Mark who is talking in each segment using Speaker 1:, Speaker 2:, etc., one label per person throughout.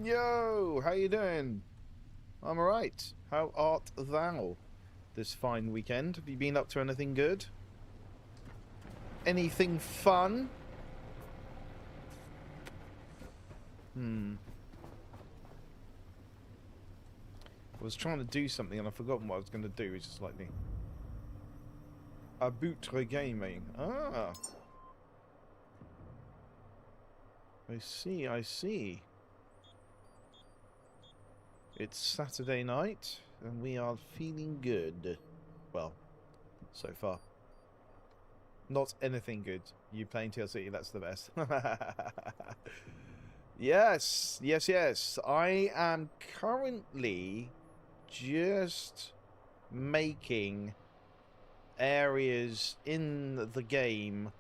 Speaker 1: Yo, how you doing? I'm alright. How art thou this fine weekend? Have you been up to anything good? Anything fun? I was trying to do something and I've forgotten what I was going to do, which is slightly... Abutre gaming. Ah. I see, I see. It's Saturday night, and we are feeling good. Well, so far. Not anything good. You playing TLC, that's the best. Yes, yes, yes. I am currently just making areas in the game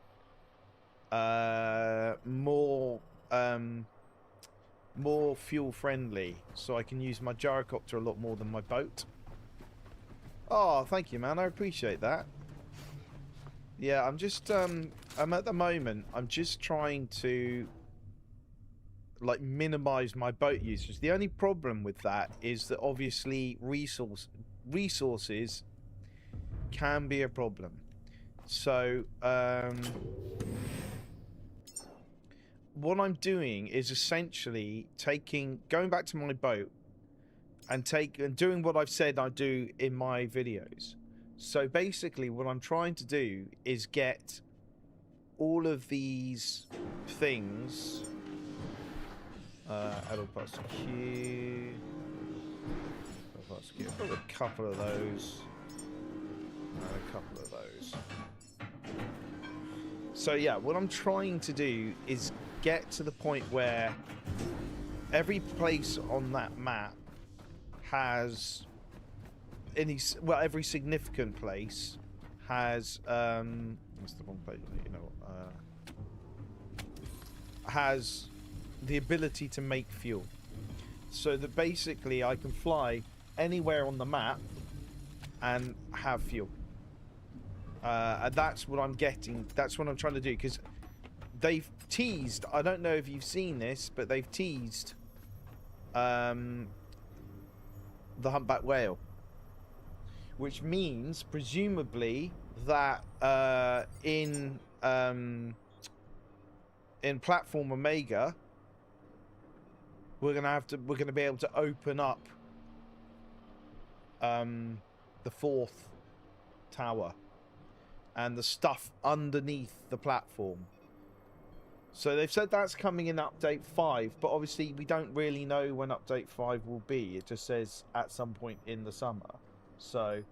Speaker 1: more fuel friendly, so I can use my gyrocopter a lot more than my boat. Oh, thank you, man. I appreciate that. Yeah, I'm just I'm at the moment I'm just trying to like minimize my boat usage. The only problem with that is that obviously resources can be a problem. So what I'm doing is essentially going back to my boat and doing what I've said I do in my videos. So basically what I'm trying to do is get all of these things adult parts queue. I've got a couple of those and a couple of those. So yeah, what I'm trying to do is get to the point where every place on that map has every significant place has that's the wrong place, you know, has the ability to make fuel, so that basically I can fly anywhere on the map and have fuel. And that's what I'm getting. That's what I'm trying to do, because they've teased, I don't know if you've seen this, but they've teased the humpback whale, which means presumably that in Platform Omega we're gonna be able to open up the fourth tower and the stuff underneath the platform. So they've said that's coming in update 5, but obviously we don't really know when update 5 will be. It just says at some point in the summer. So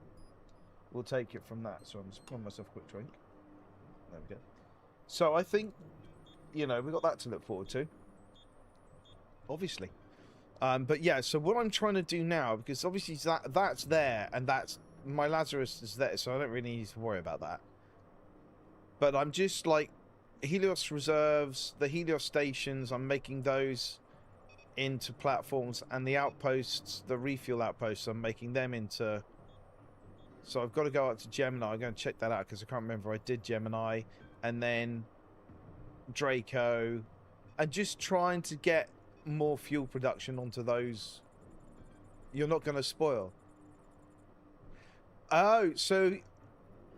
Speaker 1: we'll take it from that. So I'm just pouring myself a quick drink. There we go. So I think, you know, we've got that to look forward to. Obviously. But yeah, so what I'm trying to do now, because obviously that's there, and that's my Lazarus is there, so I don't really need to worry about that. But I'm just like Helios reserves, the Helios stations, I'm making those into platforms, and the outposts, the refuel outposts, I'm making them into... So I've got to go up to Gemini. I'm going to check that out because I can't remember. I did Gemini and then Draco, and just trying to get more fuel production onto those. You're not going to spoil. Oh, so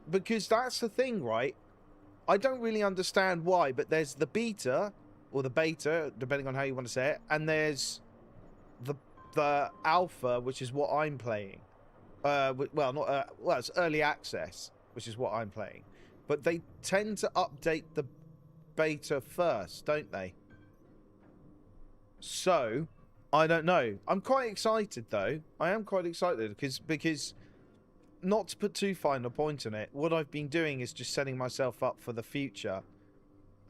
Speaker 1: because that's the thing, right? I don't really understand why, but there's the beta, or the beta, depending on how you want to say it, and there's the alpha, which is what I'm playing. Well, not well, it's early access, which is what I'm playing. But they tend to update the beta first, don't they? So I don't know. I'm quite excited though. I am quite excited because not to put too fine a point on it, what I've been doing is just setting myself up for the future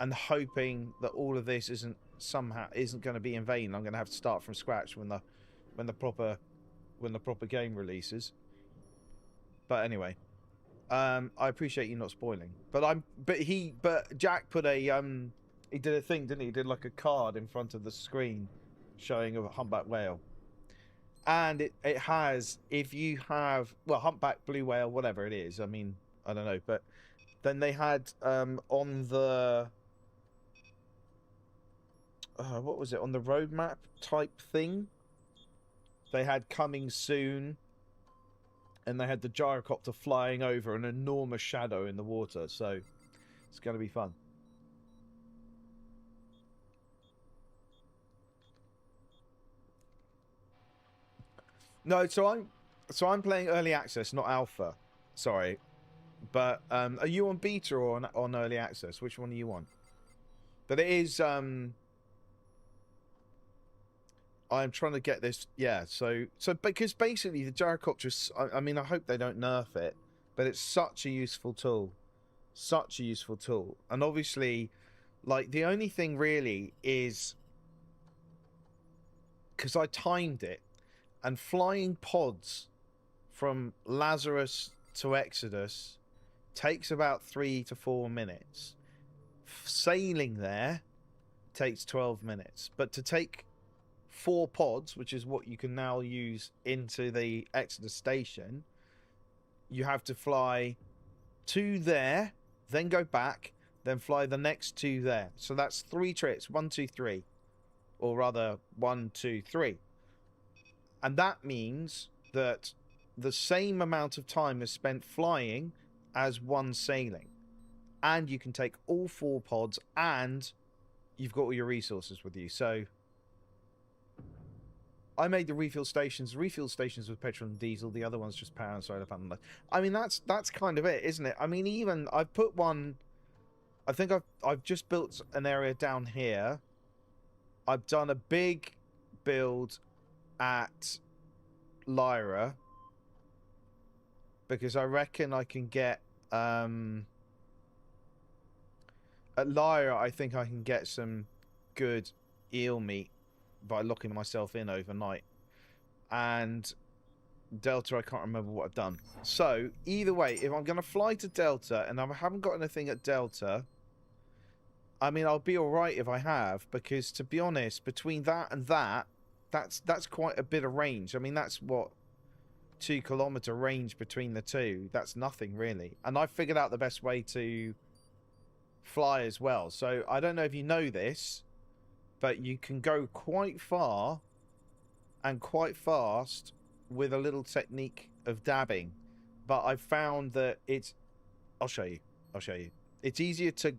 Speaker 1: and hoping that all of this isn't going to be in vain. I'm going to have to start from scratch when the proper game releases. But anyway, I appreciate you not spoiling. But Jack put a he did a thing, didn't he? He did like a card in front of the screen showing a humpback whale. And it has, if you have, well, humpback blue whale, whatever it is. I mean, I don't know, but then they had on the what was it, on the roadmap type thing. They had coming soon, and they had the gyrocopter flying over an enormous shadow in the water. So it's going to be fun. No, so I'm playing early access, not alpha. Sorry, but are you on beta or on early access? Which one are you on? But it is I'm trying to get this. Yeah, so because basically the gyrocopter. I mean, I hope they don't nerf it, but it's such a useful tool, such a useful tool, and obviously, like the only thing really is because I timed it, and flying pods from Lazarus to Exodus takes about 3 to 4 minutes. Sailing there takes 12 minutes, but to take 4 pods, which is what you can now use into the Exodus station, you have to fly 2 there, then go back, then fly the next 2 there. So that's 3 trips, 1, 2, 3, or rather 1, 2, 3, and that means that the same amount of time is spent flying as one sailing, and you can take all 4 pods, and you've got all your resources with you. So I made the refuel stations with petrol and diesel. The other one's just power and solar panel. I mean, that's kind of it, isn't it? I mean, even I've put one. I think I've just built an area down here. I've done a big build at Lyra because I reckon I can get at Lyra. I think I can get some good eel meat by locking myself in overnight. And Delta, I can't remember what I've done. So either way, if I'm going to fly to Delta and I haven't got anything at Delta, I mean, I'll be all right if I have, because to be honest, between that and that's quite a bit of range. I mean, that's what, 2 kilometer range between the two. That's nothing really. And I figured out the best way to fly as well. So I don't know if you know this, but you can go quite far and quite fast with a little technique of dabbing. But I've found that it's... I'll show you. It's easier to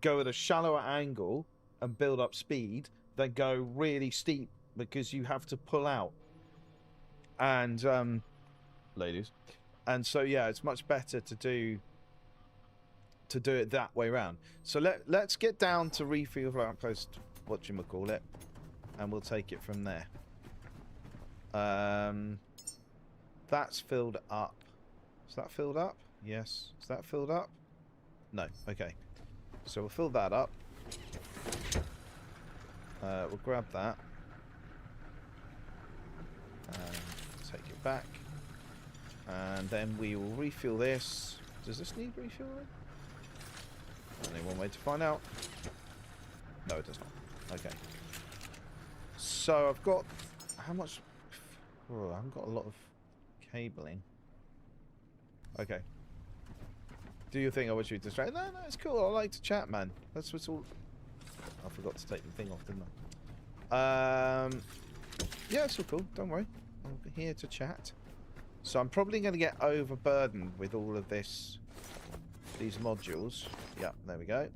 Speaker 1: go at a shallower angle and build up speed than go really steep, because you have to pull out. And, ladies. And so, yeah, it's much better to do it that way around. So let's get down to refuel outpost, whatchamacallit, and we'll take it from there. That's filled up. Is that filled up? Yes. Is that filled up? No. Okay. So we'll fill that up. We'll grab that. And take it back. And then we will refuel this. Does this need refueling? Only one way to find out. No, it does not. Okay. So I've got... How much... Oh, I haven't got a lot of cabling. Okay. Do you think I want you to distract? No, it's cool. I like to chat, man. That's what's all... I forgot to take the thing off, didn't I? Yeah, it's all cool. Don't worry. I'm here to chat. So I'm probably going to get overburdened with all of these modules. Yeah, there we go.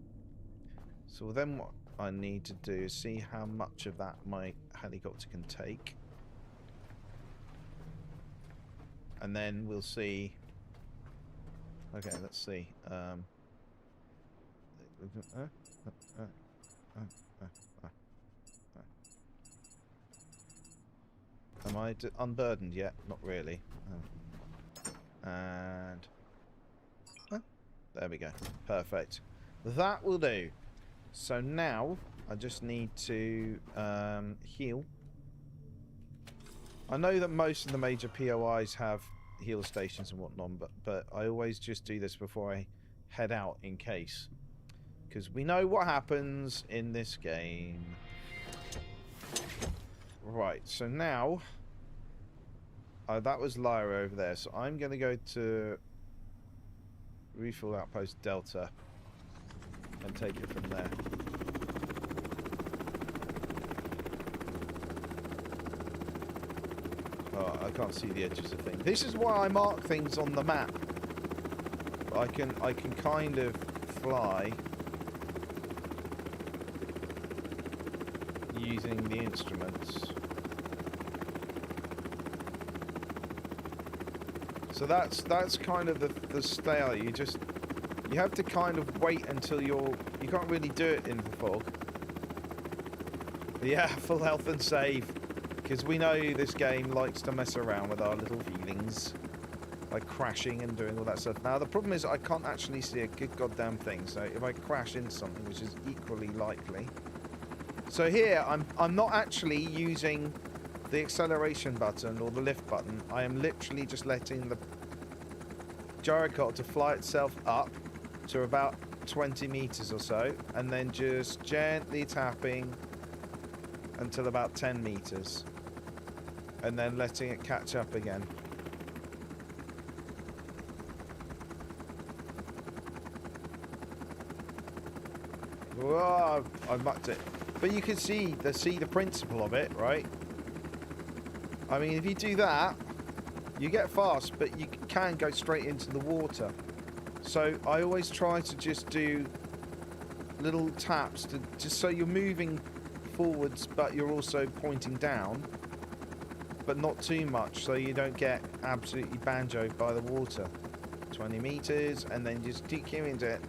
Speaker 1: So then what I need to do is see how much of that my helicopter can take. And then we'll see... Okay, let's see. Am I unburdened yet? Not really. And... there we go. Perfect. That will do. So now, I just need to heal. I know that most of the major POIs have heal stations and whatnot, but I always just do this before I head out in case. Because we know what happens in this game. Right, so now... that was Lyra over there, so I'm going to go to Refuel Outpost Delta and take it from there. Oh, I can't see the edges of things. This is why I mark things on the map. I can kind of fly using the instruments. So that's kind of the style. You have to kind of wait until you can't really do it in the fog. Yeah, full health and save, because we know this game likes to mess around with our little feelings, like crashing and doing all that stuff. Now the problem is I can't actually see a good goddamn thing. So if I crash into something, which is equally likely. So here I'm not actually using the acceleration button or the lift button. I am literally just letting the gyrocopter fly itself up to about 20 meters or so, and then just gently tapping until about 10 meters, and then letting it catch up again. Whoa, I mucked it. But you can see the principle of it, right? I mean, if you do that, you get fast, but you can go straight into the water. So I always try to just do little taps to just so you're moving forwards, but you're also pointing down, but not too much, so you don't get absolutely banjoed by the water. 20 meters, and then just keep into it.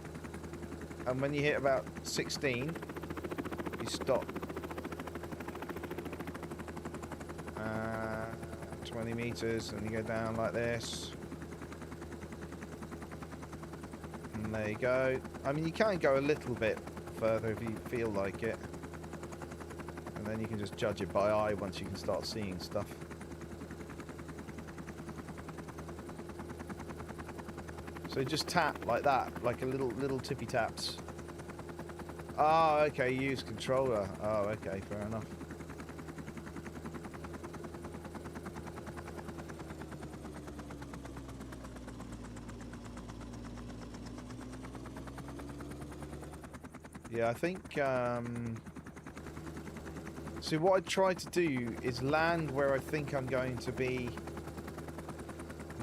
Speaker 1: And when you hit about 16, you stop. 20 meters, and you go down like this. And there you go. I mean, you can go a little bit further if you feel like it. And then you can just judge it by eye once you can start seeing stuff. So just tap like that, like a little tippy taps. Oh, okay, use controller. Oh, okay, fair enough. Yeah, I think, so what I try to do is land where I think I'm going to be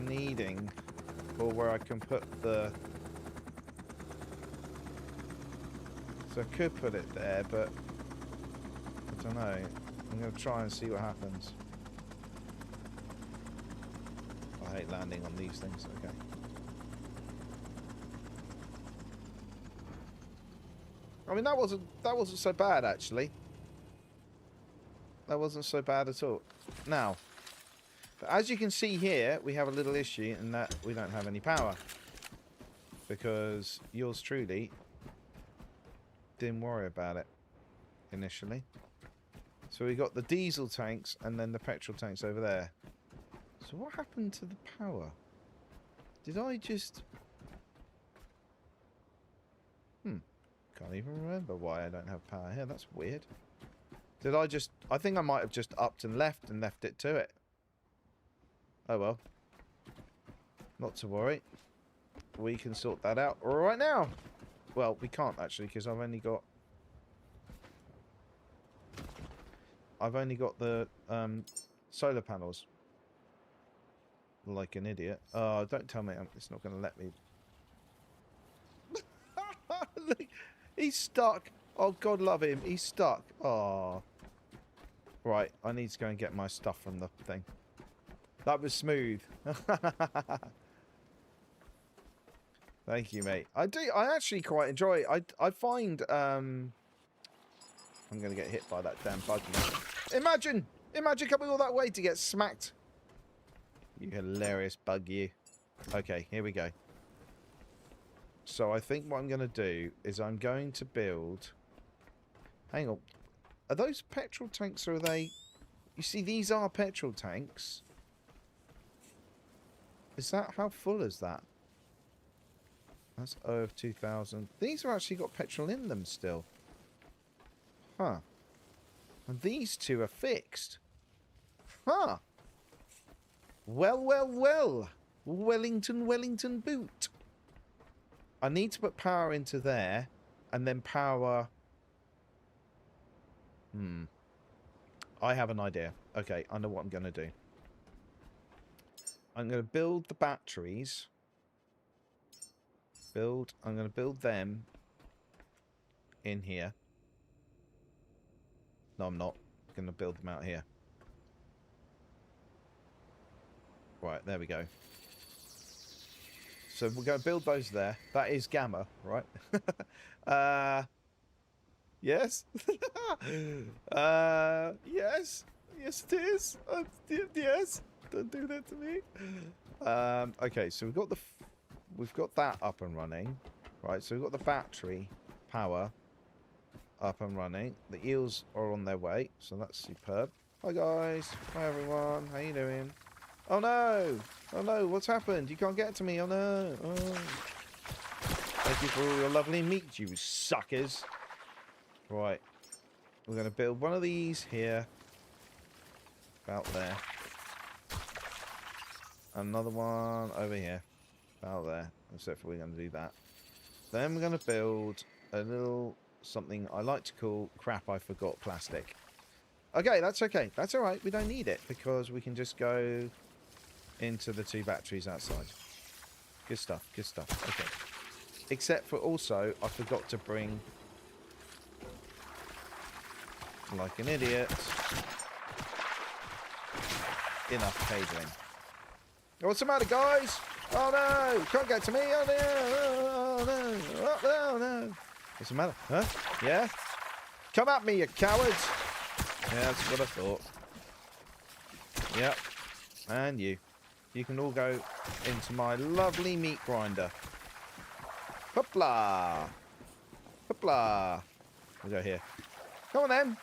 Speaker 1: needing, or where I can put the... So I could put it there, but I don't know. I'm going to try and see what happens. I hate landing on these things. Okay. I mean, that wasn't so bad, actually. That wasn't so bad at all. Now, but as you can see here, we have a little issue in that we don't have any power, because yours truly didn't worry about it initially. So we got the diesel tanks and then the petrol tanks over there. So what happened to the power? Did I just... Can't even remember why I don't have power here. That's weird. Did I just... I think I might have just upped and left it to it. Oh well. Not to worry. We can sort that out right now. Well, we can't actually, because I've only got the solar panels. Like an idiot. Oh, don't tell me it's not going to let me. Look, he's stuck. Oh, God love him. He's stuck. Oh. Right, I need to go and get my stuff from the thing. That was smooth. Thank you, mate. I actually quite enjoy it. I find I'm gonna get hit by that damn bug now. Imagine coming all that way to get smacked. You hilarious bug, you. Okay, here we go. So I think what I'm gonna do is I'm going to build... Hang on. Are those petrol tanks, or are they... You see, these are petrol tanks. Is that... How full is that? That's O of 2000. These have actually got petrol in them still. Huh. And these two are fixed. Huh. Well, well, well. Wellington boot. I need to put power into there, and then power... I have an idea. Okay, I know what I'm going to do. I'm going to build the batteries. I'm going to build them in here. No, I'm not. I'm going to build them out here. Right, there we go. So we're going to build those there. That is gamma, right? Yes. Yes. Yes, it is. Yes. Don't do that to me. Okay, so we've got that up and running. Right, so we've got the battery power up and running. The eels are on their way, so that's superb. Hi guys. Hi everyone. How you doing? Oh no! Oh no, what's happened? You can't get to me. Oh no. Oh. Thank you for all your lovely meat, you suckers. Right. We're going to build one of these here. About there. Another one over here. About there. Except for we're going to do that. Then we're going to build a little something I like to call crap I forgot plastic. Okay, that's okay. That's alright. We don't need it because we can just go into the 2 batteries outside. Good stuff. Good stuff. Okay. Except for also, I forgot to bring, like an idiot, enough cabling. What's the matter, guys? Oh no! Can't get to me! Oh no! Oh no! Oh no! What's the matter? Huh? Yeah? Come at me, you cowards! Yeah, that's what I thought. Yep. And you. You can all go into my lovely meat grinder. Hoopla! Hoopla! We'll go here. Come on then!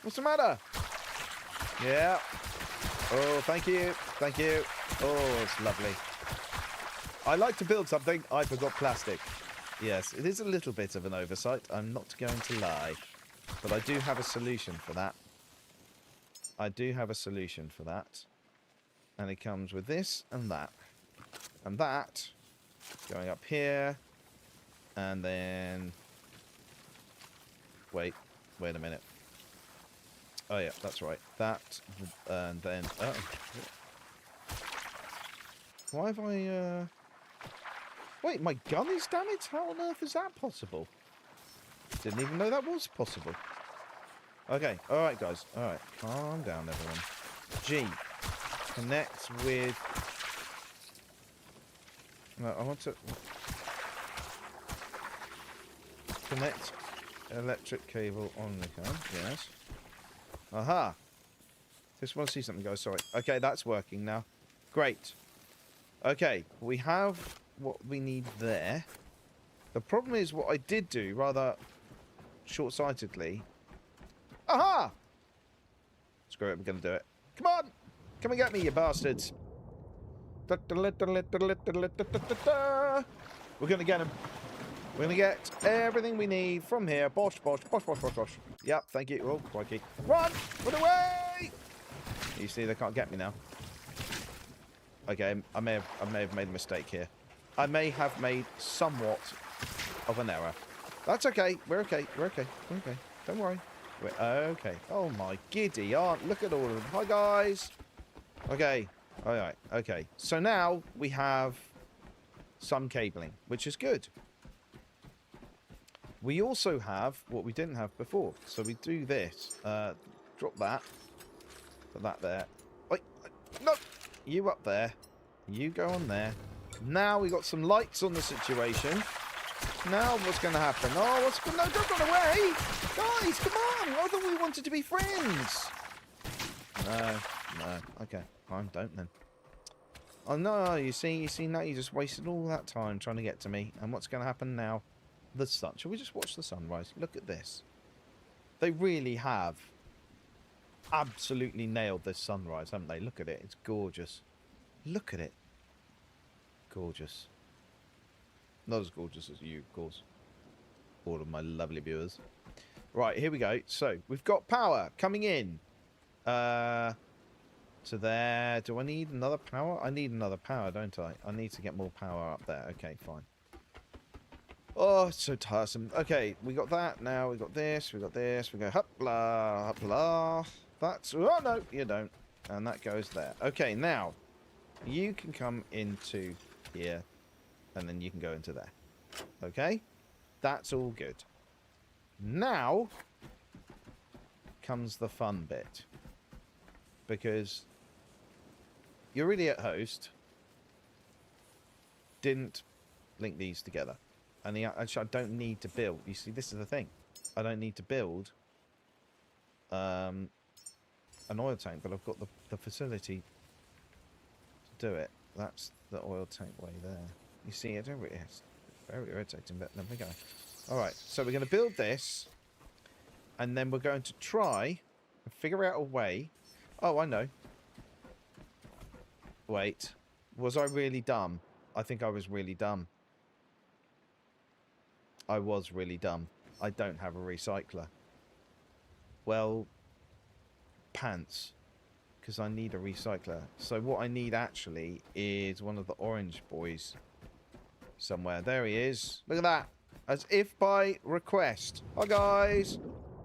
Speaker 1: What's the matter? Yeah. Oh, thank you. Thank you. Oh, it's lovely. I like to build something. I forgot plastic. Yes, it is a little bit of an oversight. I'm not going to lie. But I do have a solution for that. I do have a solution for that. And it comes with this and that. And that going up here. And then... Wait a minute. Oh yeah, that's right. That, and then... Oh. Why have I... Wait, my gun is damaged? How on earth is that possible? Didn't even know that was possible. Okay, alright guys. Alright, calm down everyone. G. Connect with... No, I want to... Connect electric cable on the car. Yes. Aha. Just want to see something, guys. Sorry. Okay, that's working now. Great. Okay, we have what we need there. The problem is what I did do, rather short-sightedly. Aha! Screw it, we're going to do it. Come on! Come and get me, you bastards. We're going to get him. We're going to get everything we need from here. Bosh, bosh, bosh, bosh, bosh, bosh. Yep, thank you. Oh, crikey. Run! Run away! You see, they can't get me now. Okay, I may have made a mistake here. I may have made somewhat of an error. That's okay. We're okay. We're okay. We're okay. Don't worry. We're okay. Oh my giddy aunt. Look at all of them. Hi, guys. Okay. All right. Okay. So now we have some cabling, which is good. We also have what we didn't have before. So we do this. Drop that. Put that there. Wait. No. You up there. You go on there. Now we got some lights on the situation. Now what's going to happen? Oh, what's going? No, don't run away, guys! Come on! I thought we wanted to be friends. No. Okay, fine. Don't then. Oh no! You see now you just wasted all that time trying to get to me. And what's going to happen now? The sun. Shall we just watch the sunrise? Look at this. They really have absolutely nailed this sunrise, haven't they? Look at it. It's gorgeous. Look at it. Gorgeous. Not as gorgeous as you, of course. All of my lovely viewers. Right, here we go. So, we've got power coming in. To there. Do I need another power? I need another power, don't I? I need to get more power up there. Okay, fine. Oh, it's so tiresome. Okay, we got that. Now we got this. We got this. We go hopla, hopla. That's... Oh, no, you don't. And that goes there. Okay, now. You can come into here, and then you can go into there. Okay? That's all good. Now comes the fun bit. Because your idiot host didn't link these together. And actually, I don't need to build. You see, this is the thing. I don't need to build an oil tank, but I've got the facility to do it. That's the oil tank way there. You see it? It's very irritating, but there we go. Alright, so we're going to build this, and then we're going to try and figure out a way. Oh, I know. Wait. Was I really dumb? I think I was really dumb. I was really dumb. I don't have a recycler. Well, pants. Because I need a recycler. So what I need actually is one of the orange boys somewhere. There he is. Look at that. As if by request. Hi, guys.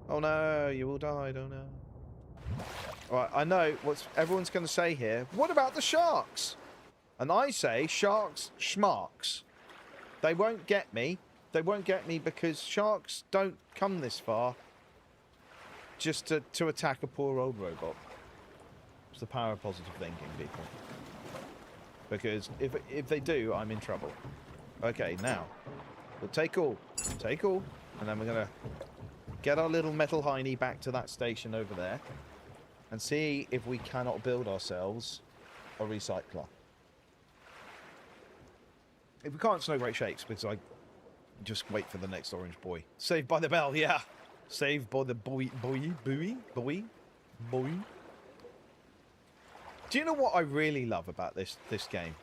Speaker 1: Oh, no. You all died. Oh, no. Right, I know what everyone's going to say here. What about the sharks? And I say sharks schmarks. They won't get me. They won't get me because sharks don't come this far just to attack a poor old robot. It's the power of positive thinking, people. Because if they do, I'm in trouble. Okay, now we'll take all, and then we're gonna get our little metal hiney back to that station over there, and see if we cannot build ourselves a recycler. If we can't, it's no great shakes because I just wait for the next orange boy. Saved by the bell, yeah. Saved by the boy. Do you know what I really love about this game?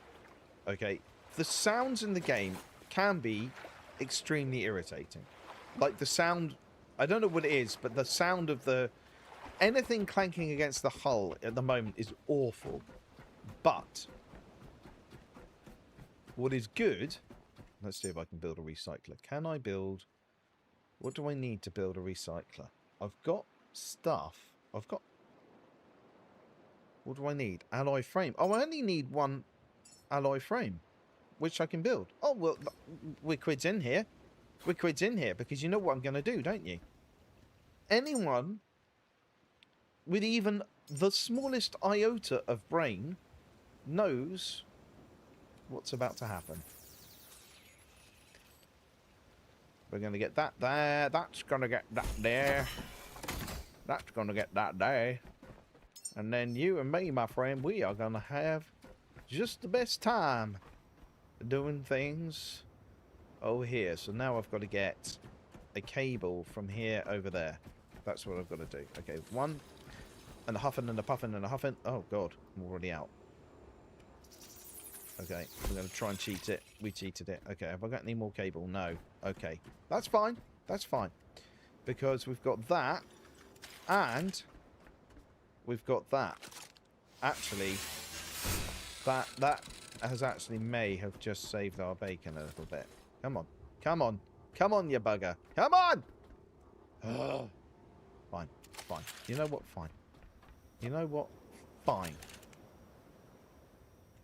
Speaker 1: Okay, the sounds in the game can be extremely irritating. Like the sound, I don't know what it is, but the sound of anything clanking against the hull at the moment is awful. But what is good, let's see if I can build a recycler. Can I build, what do I need to build a recycler? I've got stuff. What do I need? Alloy frame. Oh, I only need one alloy frame, which I can build. Oh, well, we're quids in here. We're quids in here because you know what I'm going to do, don't you? Anyone with even the smallest iota of brain knows what's about to happen. We're going to get that there. That's going to get that there. That's going to get that there. And then you and me, my friend, we are going to have just the best time doing things over here. So now I've got to get a cable from here over there. That's what I've got to do. Okay, one, and a huffing and a puffing and a huffing. Oh, God, I'm already out. Okay, we're going to try and cheat it. We cheated it. Okay, have I got any more cable? No. Okay, that's fine. That's fine. Because we've got that, and we've got that. Actually, that has actually may have just saved our bacon a little bit. Come on. Come on. Come on, you bugger. Come on! Fine. Fine. You know what? Fine. You know what? Fine.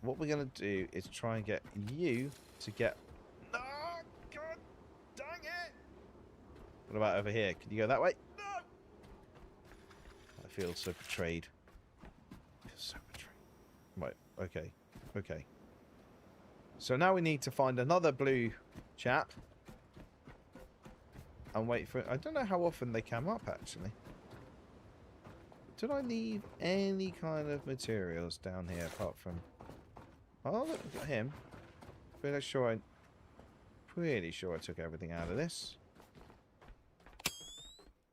Speaker 1: What we're going to do is try and get you to get... No! God dang it! What about over here? Can you go that way? No! I feel so betrayed. I feel so betrayed. Right. Okay. Okay. So now we need to find another blue chap. And wait for it. I don't know how often they come up, actually. Did I leave any kind of materials down here apart from... Oh, look at him. Pretty sure I took everything out of this.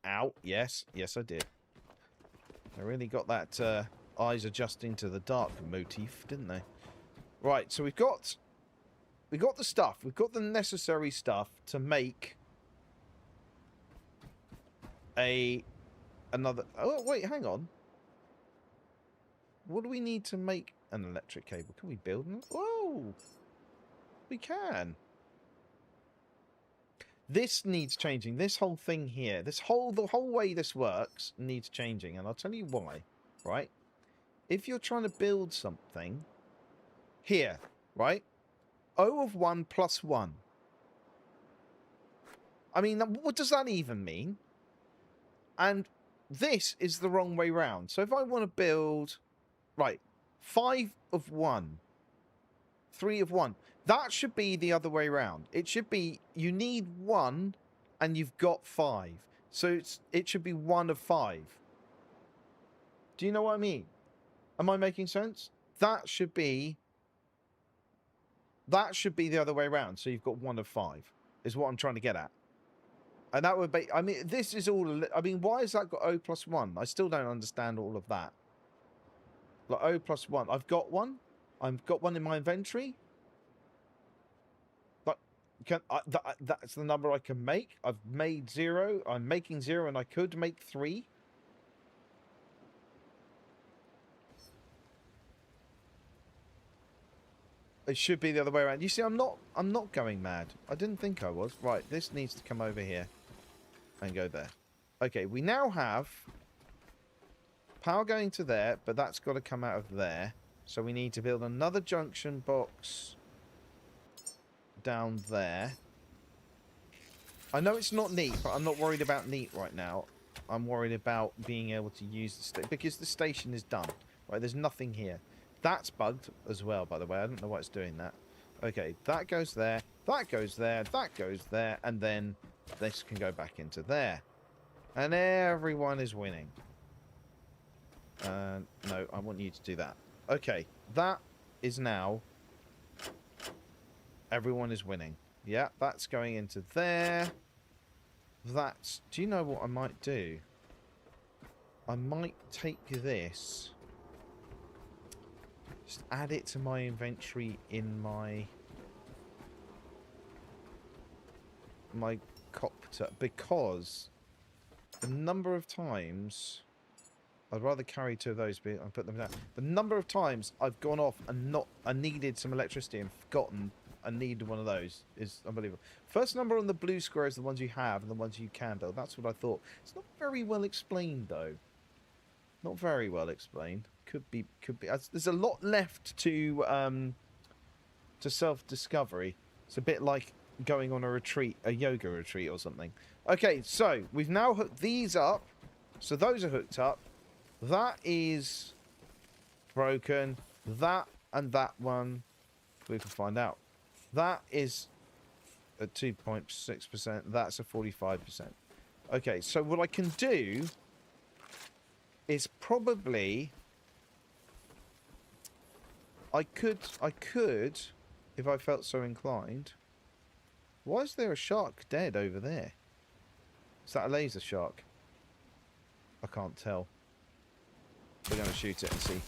Speaker 1: Ow. Yes. Yes, I did. I really got that eyes adjusting to the dark motif, didn't they? Right, so we got the stuff. We've got the necessary stuff to make another... Oh, wait, hang on. What do we need to make an electric cable? Can we build one? Oh! We can. This needs changing. This whole thing here, the whole way this works needs changing. And I'll tell you why, right? If you're trying to build something here, right? O of 1 plus 1. I mean, what does that even mean? And this is the wrong way round. So if I want to build, right, 5 of 1, 3 of 1, that should be the other way round. It should be you need 1 and you've got 5. So it should be 1 of 5. Do you know what I mean? Am I making sense? That should be the other way around. So you've got 1 of 5 is what I'm trying to get at. And that would be, I mean, this is all, I mean, why has that got O plus 1? I still don't understand all of that. Like O plus 1. I've got one. I've got one in my inventory. But that's the number I can make. I've made 0. I'm making 0 and I could make 3. It should be the other way around. You see, I'm not going mad. I didn't think I was. Right, this needs to come over here and go there. Okay, we now have power going to there, but that's got to come out of there. So we need to build another junction box down there. I know it's not neat, but I'm not worried about neat right now. I'm worried about being able to use the station because the station is done. Right, there's nothing here. That's bugged as well, by the way. I don't know why it's doing that. Okay, that goes there, that goes there, that goes there, and then this can go back into there. And everyone is winning. No, I want you to do that. Okay, that is now... Everyone is winning. Yeah, that's going into there. That's... Do you know what I might do? I might take this... Just add it to my inventory in my copter, because the number of times I'd rather carry 2 of those, but I'll put them down. The number of times I've gone off and I needed some electricity and forgotten I needed one of those is unbelievable. First number on the blue square is the ones you have and the ones you can build. That's what I thought. It's not very well explained though. Not very well explained. Could be. There's a lot left to self-discovery. It's a bit like going on a retreat, a yoga retreat or something. Okay, so we've now hooked these up. So those are hooked up. That is broken. That and that one, we can find out. That is at 2.6%. That's a 45%. Okay, so what I can do is probably... I could, if I felt so inclined. Why is there a shark dead over there? Is that a laser shark? I can't tell. We're going to shoot it and see.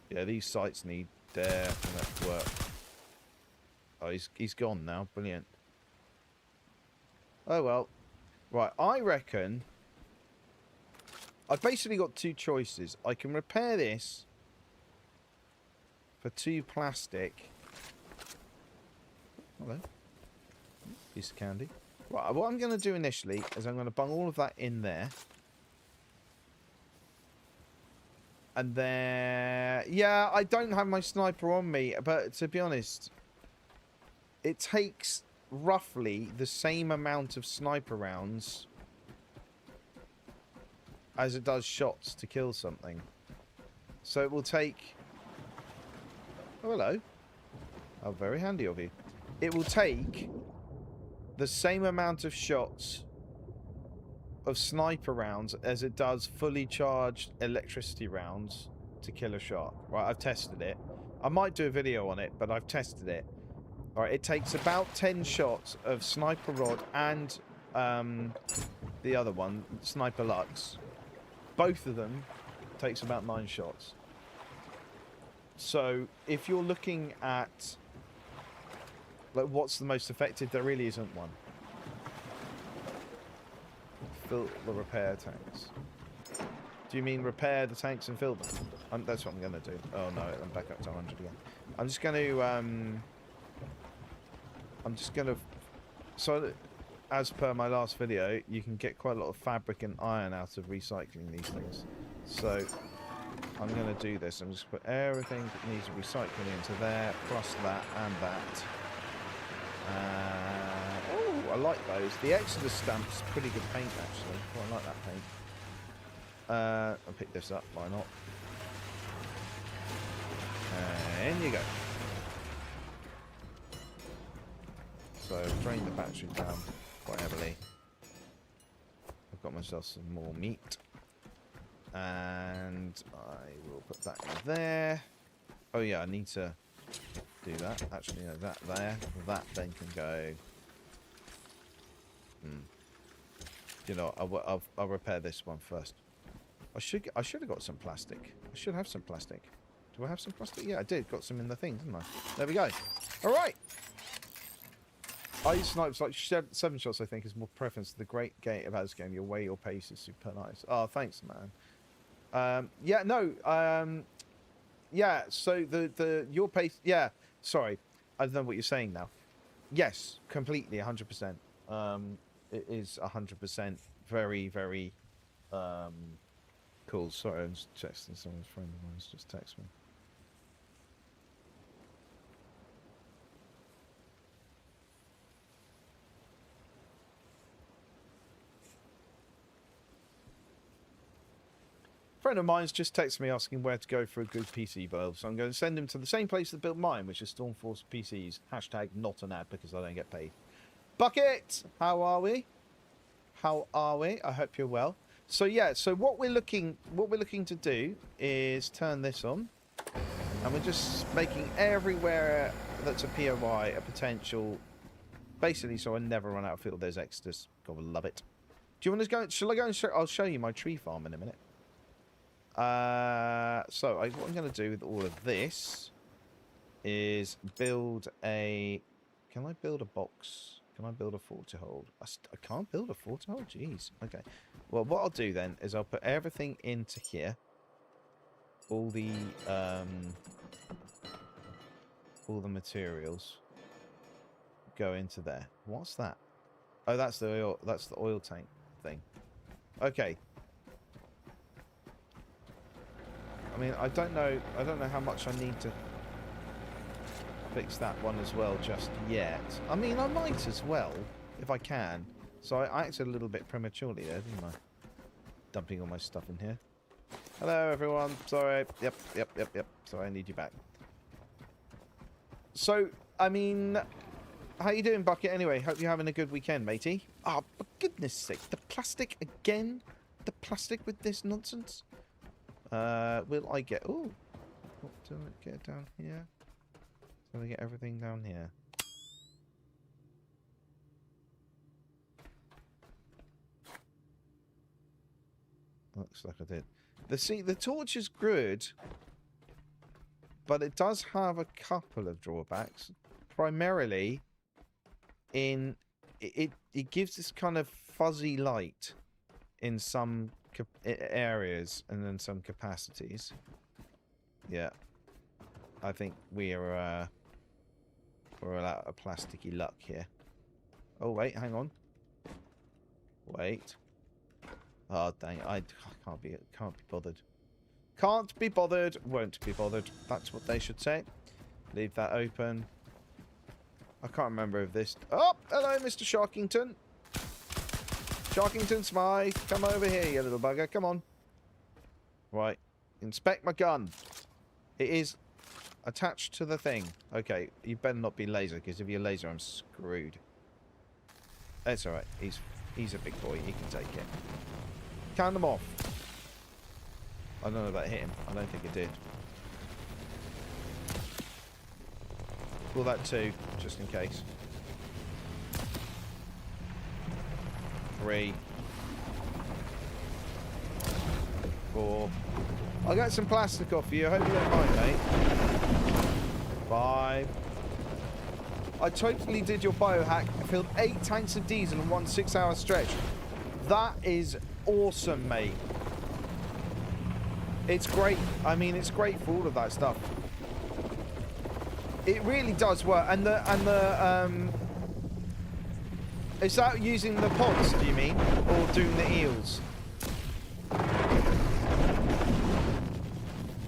Speaker 1: Yeah, these sights need definite work. Oh, he's gone now. Brilliant. Oh, well. Right, I reckon... I've basically got 2 choices. I can repair this for 2 plastic. Hello. Piece of candy. Right, what I'm going to do initially is I'm going to bung all of that in there. And then... Yeah, I don't have my sniper on me, but to be honest, it takes roughly the same amount of sniper rounds as it does shots to kill something. So it will take... Oh, hello. Oh, very handy of you. It will take the same amount of shots of sniper rounds as it does fully charged electricity rounds to kill a shark. Right, I've tested it. I might do a video on it, but I've tested it. Alright, it takes about 10 shots of sniper rod and the other one, sniper lux. Both of them takes about 9 shots. So if you're looking at like what's the most effective, there really isn't one. Fill the repair tanks. Do you mean repair the tanks and fill them? That's what I'm going to do. Oh no, I'm back up to 100 again. I'm just going to... So as per my last video, you can get quite a lot of fabric and iron out of recycling these things. So I'm going to do this. I'm just going to put everything that needs recycling into there, plus that and that. Oh, I like those. The Exodus stamp's pretty good paint, actually. Quite like that paint. I'll pick this up. Why not? And you go. So drain the battery down quite heavily. I've got myself some more meat. And I will put that in there. Oh yeah, I need to do that. Actually, no, that there. That then can go. You know, I'll repair this one first. I should have got some plastic. I should have some plastic. Do I have some plastic? Yeah, I did. Got some in the thing, didn't I? There we go. All right. I use snipes like 7 shots. I think is more preference to the great gate of this game. Your way, your pace is super nice. Oh, thanks, man. Yeah, no. Yeah. So your pace. Yeah. Sorry, I don't know what you're saying now. Yes, completely, 100%. It is 100% very, very cool. Sorry, I'm just texting someone's friend of mine's just text me. Friend of mine's just texted me asking where to go for a good PC build, so I'm going to send him to the same place that built mine, which is Stormforce PCs. Hashtag not an ad because I don't get paid. Bucket, how are we? How are we? I hope you're well. So yeah, so what we're looking to do is turn this on, and we're just making everywhere that's a POI a potential, basically, so I never run out of field. There's Exodus. Gotta love it. Do you want to go? Shall I go and show? I'll show you my tree farm in a minute. So what I'm going to do with all of this is build a... Can I build a box? Can I build a fortihold? I can't build a fortihold? Jeez. Okay. Well, what I'll do then is I'll put everything into here. All the materials go into there. What's that? Oh, that's the oil. That's the oil tank thing. Okay. I mean, I don't know how much I need to fix that one as well just yet. I mean, I might as well, if I can. So I acted a little bit prematurely there, didn't I? Dumping all my stuff in here. Hello, everyone. Sorry. Yep. Sorry, I need you back. So, I mean, how you doing, Bucket, anyway? Hope you're having a good weekend, matey. Oh, for goodness sake. The plastic again? The plastic with this nonsense? Will I get... Oh, what do I get down here? So I get everything down here. Looks like I did. The torch is good, but it does have a couple of drawbacks. Primarily, in it gives this kind of fuzzy light in some areas and then some capacities. Yeah, I think we're out of plasticky luck here. Oh wait, hang on. Wait. Oh dang! I can't be bothered. Can't be bothered. Won't be bothered. That's what they should say. Leave that open. I can't remember if this. Oh, hello, Mr. Sharkington. Sharkington Smythe, come over here, you little bugger. Come on. Right. Inspect my gun. It is attached to the thing. Okay, you better not be laser, because if you're laser, I'm screwed. That's alright. He's a big boy. He can take it. Count them off. I don't know if that hit him. I don't think it did. Pull that 2, just in case. 3, 4. I'll get some plastic off you. I hope you don't mind, mate. 5. I totally did your biohack. I filled 8 tanks of diesel in one 6-hour stretch. That is awesome, mate. It's great. I mean, it's great for all of that stuff. It really does work. And Is that using the pods, do you mean? Or doing the eels?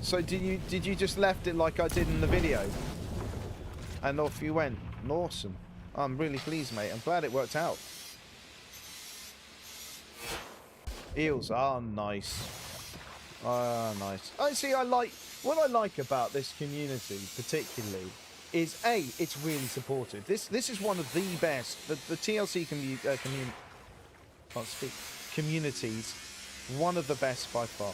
Speaker 1: So did you just left it like I did in the video? And off you went. Awesome. I'm really pleased, mate. I'm glad it worked out. Eels are nice. Ah, nice. I see. What I like about this community, particularly, is it's really supportive. This is one of the best. The TLC communities, one of the best by far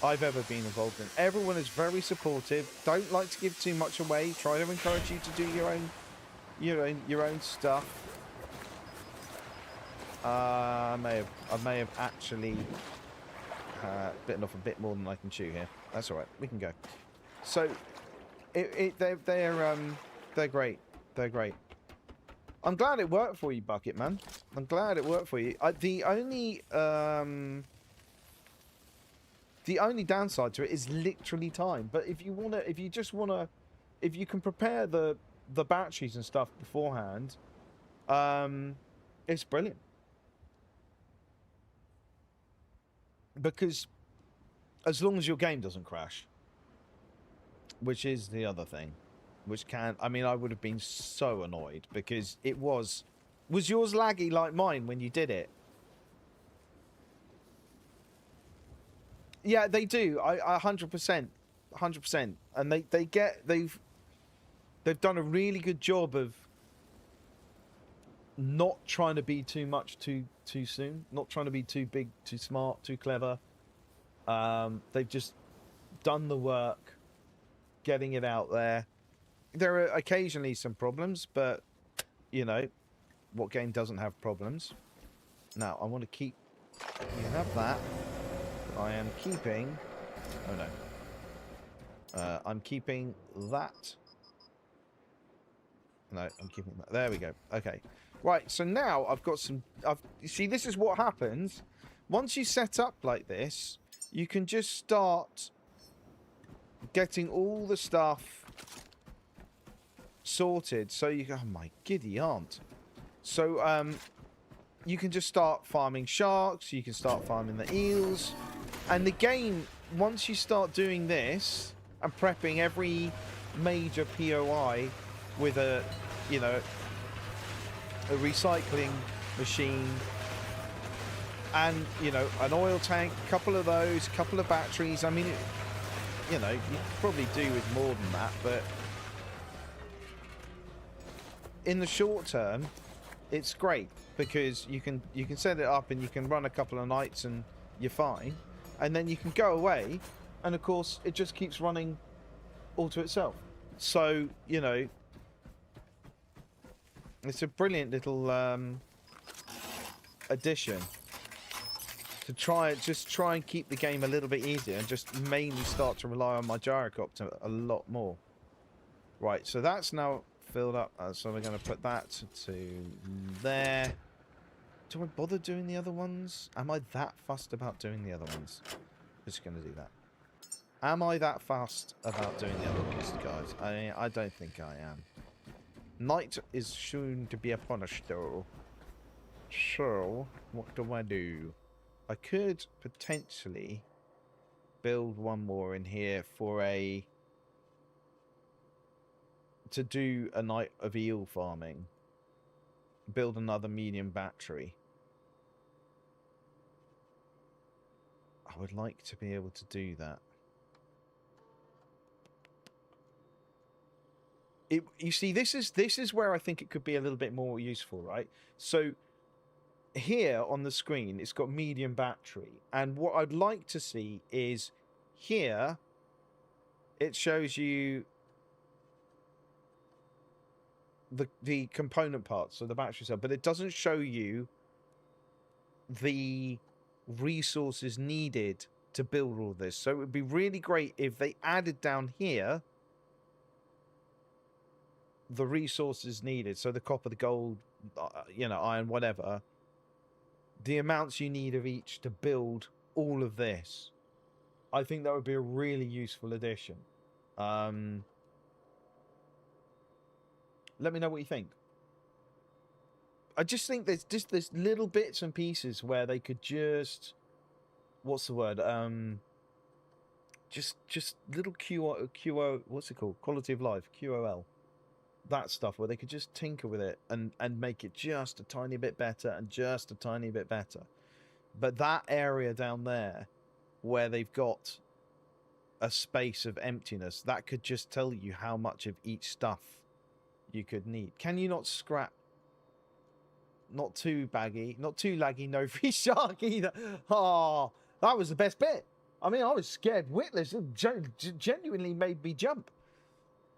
Speaker 1: I've ever been involved in. Everyone is very supportive. Don't like to give too much away. Try to encourage you to do your own stuff. I may have actually bitten off a bit more than I can chew here. That's all right. We can go. So, they're great. They're great. I'm glad it worked for you, Bucket Man. I'm glad it worked for you. The only downside to it is literally time. But if you can prepare the batteries and stuff beforehand, it's brilliant. Because as long as your game doesn't crash, which is the other thing, which can, I mean, I would have been so annoyed because it was yours laggy like mine when you did it? Yeah, they do. I 100%, and they've done a really good job of not trying to be too much too soon, not trying to be too big, too smart, too clever. They've just done the work, getting it out there. There are occasionally some problems, but you know, what game doesn't have problems? Now, I want to keep. You have that. I am keeping. Oh no. I'm keeping that. No, I'm keeping that. There we go. Okay. Right, so now I've got some... you see, this is what happens. Once you set up like this, you can just start getting all the stuff sorted. So you go... Oh, my giddy aunt. So, you can just start farming sharks. You can start farming the eels. And the game, once you start doing this and prepping every major POI with a, you know, a recycling machine and, you know, an oil tank, a couple of those, couple of batteries. I mean, you know, you could probably do with more than that, but in the short term, it's great because you can set it up and you can run a couple of nights and you're fine. And then you can go away, and of course, it just keeps running all to itself. So, you know, it's a brilliant little addition to try and keep the game a little bit easier and just mainly start to rely on my gyrocopter a lot more. Right, so that's now filled up. So we're going to put that to there. Do I bother doing the other ones? Am I that fussed about doing the other ones? Just going to do that. Am I that fussed about doing the other ones, guys? I don't think I am. Night is soon to be upon us, though. So, what do I do? I could potentially build one more in here for to do a night of eel farming. Build another medium battery. I would like to be able to do that. You see, this is where I think it could be a little bit more useful, right? So here on the screen, it's got medium battery, and what I'd like to see is here it shows you the component parts, so the battery cell, but it doesn't show you the resources needed to build all this. So it would be really great if they added down here the resources needed, so the copper, the gold, you know, iron, whatever, the amounts you need of each to build all of this. I think that would be a really useful addition. Let me know what you think. I just think there's just this little bits and pieces where they could just, what's the word? Just little QO, what's it called? Quality of life, QOL. That stuff where they could just tinker with it and make it just a tiny bit better and just a tiny bit better. But that area down there where they've got a space of emptiness, that could just tell you how much of each stuff you could need. Can you not scrap? Not too baggy, not too laggy, no free shark either. Oh, that was the best bit. I mean, I was scared witless. It genuinely made me jump.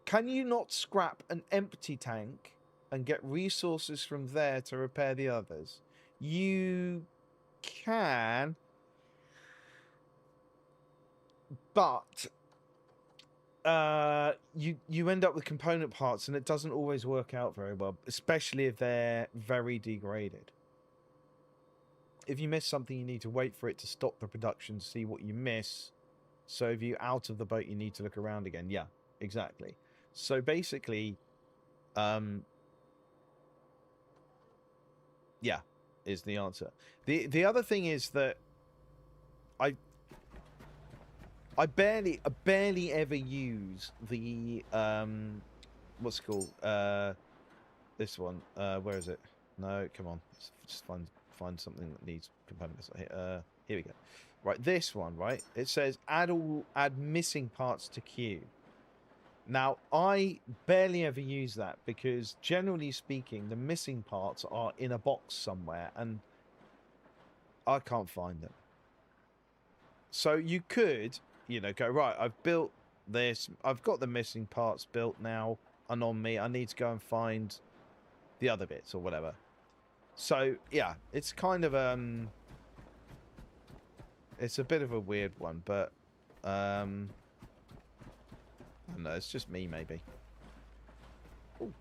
Speaker 1: Can you not scrap an empty tank and get resources from there to repair the others? You can, but you end up with component parts, and it doesn't always work out very well, especially if they're very degraded. If you miss something, you need to wait for it to stop the production to see what you miss. So if you're out of the boat, you need to look around again. Yeah, exactly. So basically, yeah, is the answer. The other thing is that I barely ever use the what's it called? This one. Where is it? No, come on. Let's just find something that needs components. Here we go. Right, this one, right? It says add missing parts to queue. Now, I barely ever use that because, generally speaking, the missing parts are in a box somewhere, and I can't find them. So you could, you know, go, right, I've built this. I've got the missing parts built now and on me. I need to go and find the other bits or whatever. So, yeah, it's kind of, it's a bit of a weird one, but, I don't know, it's just me, maybe. Ooh,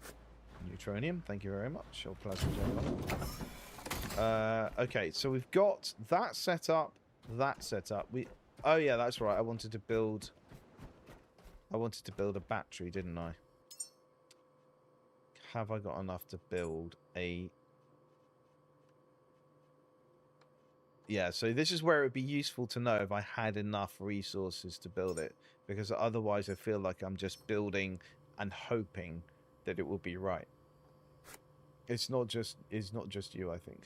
Speaker 1: neutronium, thank you very much. Or plasma gel. Okay, so we've got that set up, oh yeah, that's right. I wanted to build a battery, didn't I? Have I got enough to build a... Yeah, so this is where it would be useful to know if I had enough resources to build it, because otherwise I feel like I'm just building and hoping that it will be right. It's not just you, I think.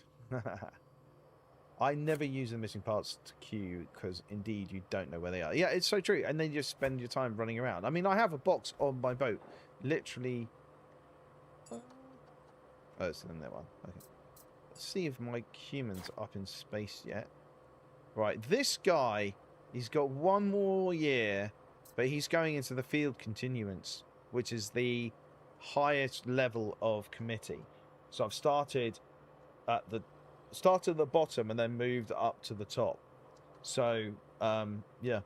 Speaker 1: I never use the missing parts to queue because indeed you don't know where they are. Yeah, it's so true. And then you just spend your time running around. I mean, I have a box on my boat, literally. Oh, it's in that one. Okay. See if my human's up in space yet. Right, this guy, he's got 1 more year, but he's going into the field continuance, which is the highest level of committee. So I've started at the bottom and then moved up to the top. So yeah,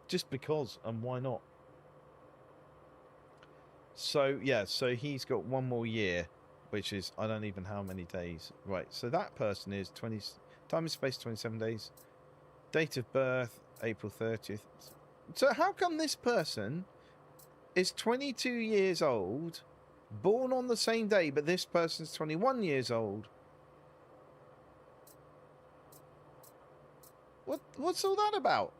Speaker 1: just because, and why not? So yeah, so he's got 1 more year, which is, I don't even know how many days. Right, so that person is 20... Time and space, 27 days. Date of birth, April 30th. So how come this person is 22 years old, born on the same day, but this person's 21 years old? What's all that about?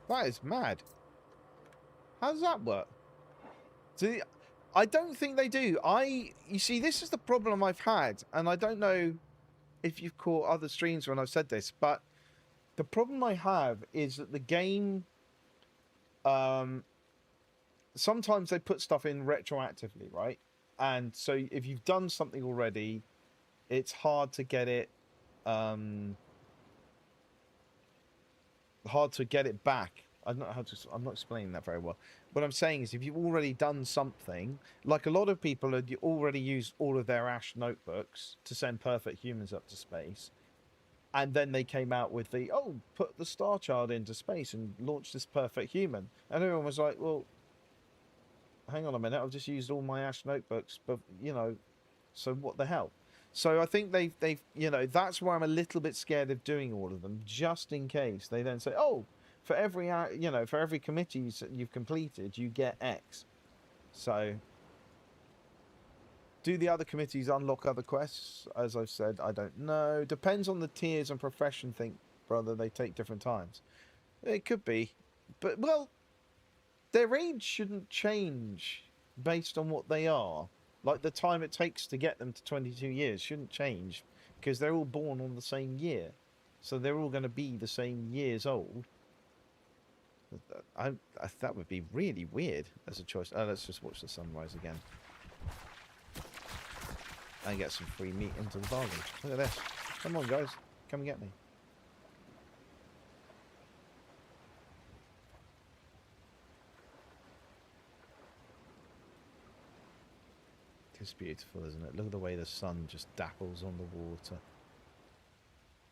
Speaker 1: That is mad. How does that work? See, I don't think they do. You see, this is the problem I've had, and I don't know if you've caught other streams when I've said this, but the problem I have is that the game, sometimes they put stuff in retroactively, right? And so if you've done something already, it's hard to get it, back. I'm not explaining that very well. What I'm saying is, if you've already done something, like a lot of people had already used all of their Ash notebooks to send perfect humans up to space, and then they came out with the, oh, put the Star Child into space and launch this perfect human, and everyone was like, well, hang on a minute, I've just used all my Ash notebooks, but you know, so what the hell? So I think they've you know, that's why I'm a little bit scared of doing all of them, just in case they then say, oh, for every for every committee you've completed, you get X. So, do the other committees unlock other quests? As I've said, I don't know. Depends on the tiers and profession. Think, brother, they take different times. It could be, but well, their age shouldn't change based on what they are. Like the time it takes to get them to 22 years shouldn't change because they're all born on the same year, so they're all going to be the same years old. That would be really weird as a choice. Oh, let's just watch the sunrise again. And get some free meat into the bargain. Look at this. Come on, guys. Come and get me. It's beautiful, isn't it? Look at the way the sun just dapples on the water.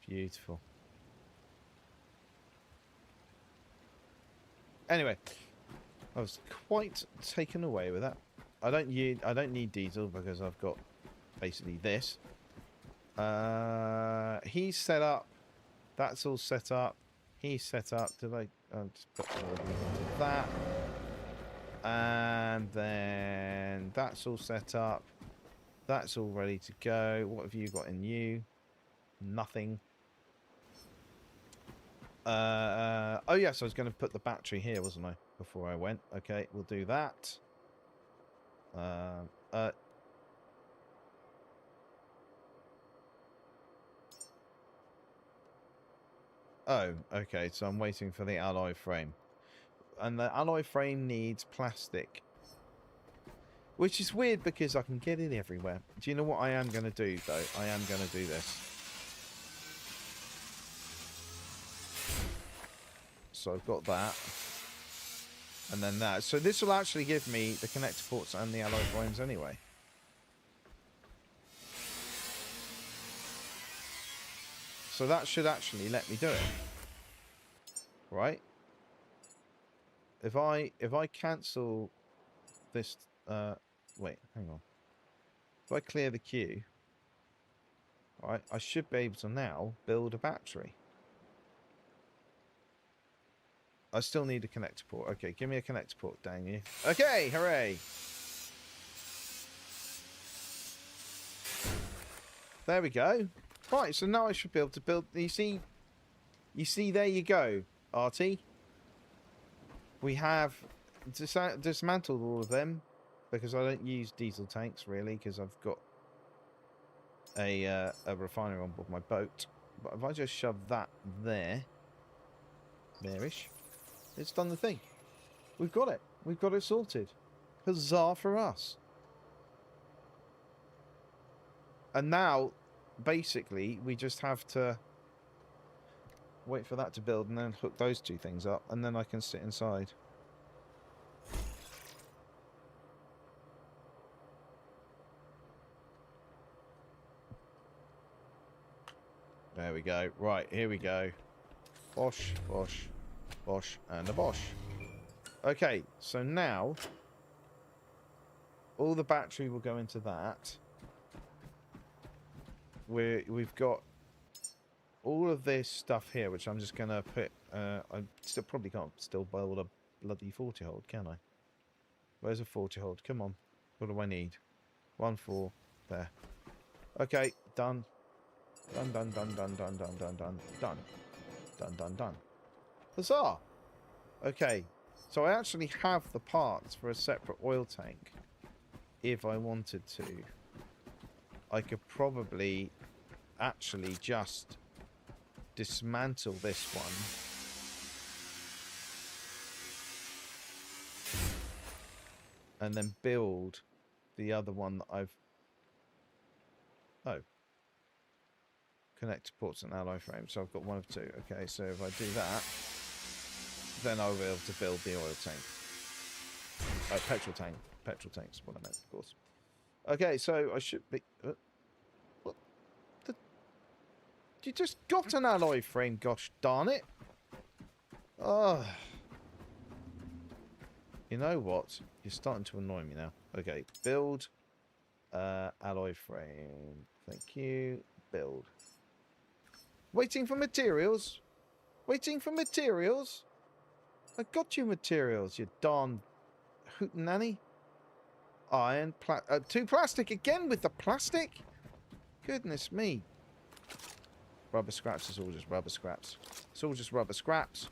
Speaker 1: Beautiful. Anyway, I was quite taken away with that. I don't need diesel because I've got basically this. He's set up. That's all set up. He's set up. Did I just put that? And then that's all set up. That's all ready to go. What have you got in you? Nothing. Oh yes, I was going to put the battery here, wasn't I? Before I went. Okay, we'll do that. Oh, okay. So I'm waiting for the alloy frame. And the alloy frame needs plastic. Which is weird because I can get it everywhere. Do you know what I am going to do, though? I am going to do this. So I've got that. And then that. So this will actually give me the connector ports and the alloy frames anyway. So that should actually let me do it. Right? If I cancel this, wait, hang on. If I clear the queue, right, I should be able to now build a battery. I still need a connector port. Okay, give me a connector port, dang you. Okay, hooray! There we go. Right, so now I should be able to build. You see, there you go, Artie. We have dismantled all of them because I don't use diesel tanks really because I've got a refinery on board my boat. But if I just shove that there-ish, it's done the thing. We've got it. We've got it sorted. Huzzah for us. And now, basically, we just have to wait for that to build and then hook those two things up, and then I can sit inside. There we go. Right, here we go. Bosh, bosh, bosh, and a bosh. Okay, so now all the battery will go into that. We've got all of this stuff here, which I'm just going to put... I still probably can't still build a bloody 40 hold, can I? Where's a 40 hold? Come on. What do I need? 1, 4. There. Okay, done. Done, done, done, done, done, done, done, done, done. Done, done, done. Huzzah! Okay, so I actually have the parts for a separate oil tank. If I wanted to. I could probably actually just dismantle this one. And then build the other one that I've... Oh. Connector ports and alloy frames. So I've got one of two. Okay, so if I do that, then I'll be able to build the oil tank. Petrol tank. Petrol tank's what I meant, of course. Okay, so I should be... what? You just got an alloy frame, gosh darn it. Oh. You know what? You're starting to annoy me now. Okay, build alloy frame. Thank you. Build. Waiting for materials. Waiting for materials. I got you materials, you darn hootenanny. Iron, 2 plastic again with the plastic? Goodness me. Rubber scraps, it's all just rubber scraps. It's all just rubber scraps.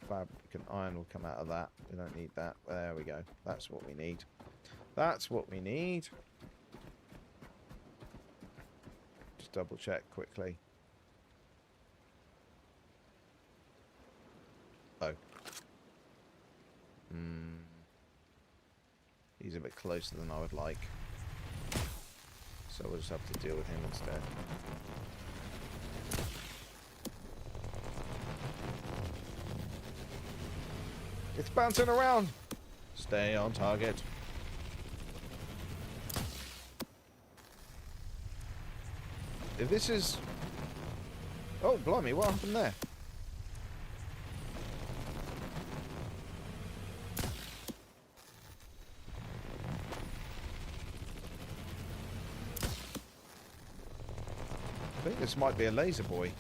Speaker 1: Fabric and iron will come out of that. We don't need that. There we go. That's what we need. That's what we need. Just double check quickly. Oh. He's a bit closer than I would like. So we'll just have to deal with him instead. It's bouncing around. Stay on target. If this is... Oh, blimey, what happened there? I think this might be a laser boy.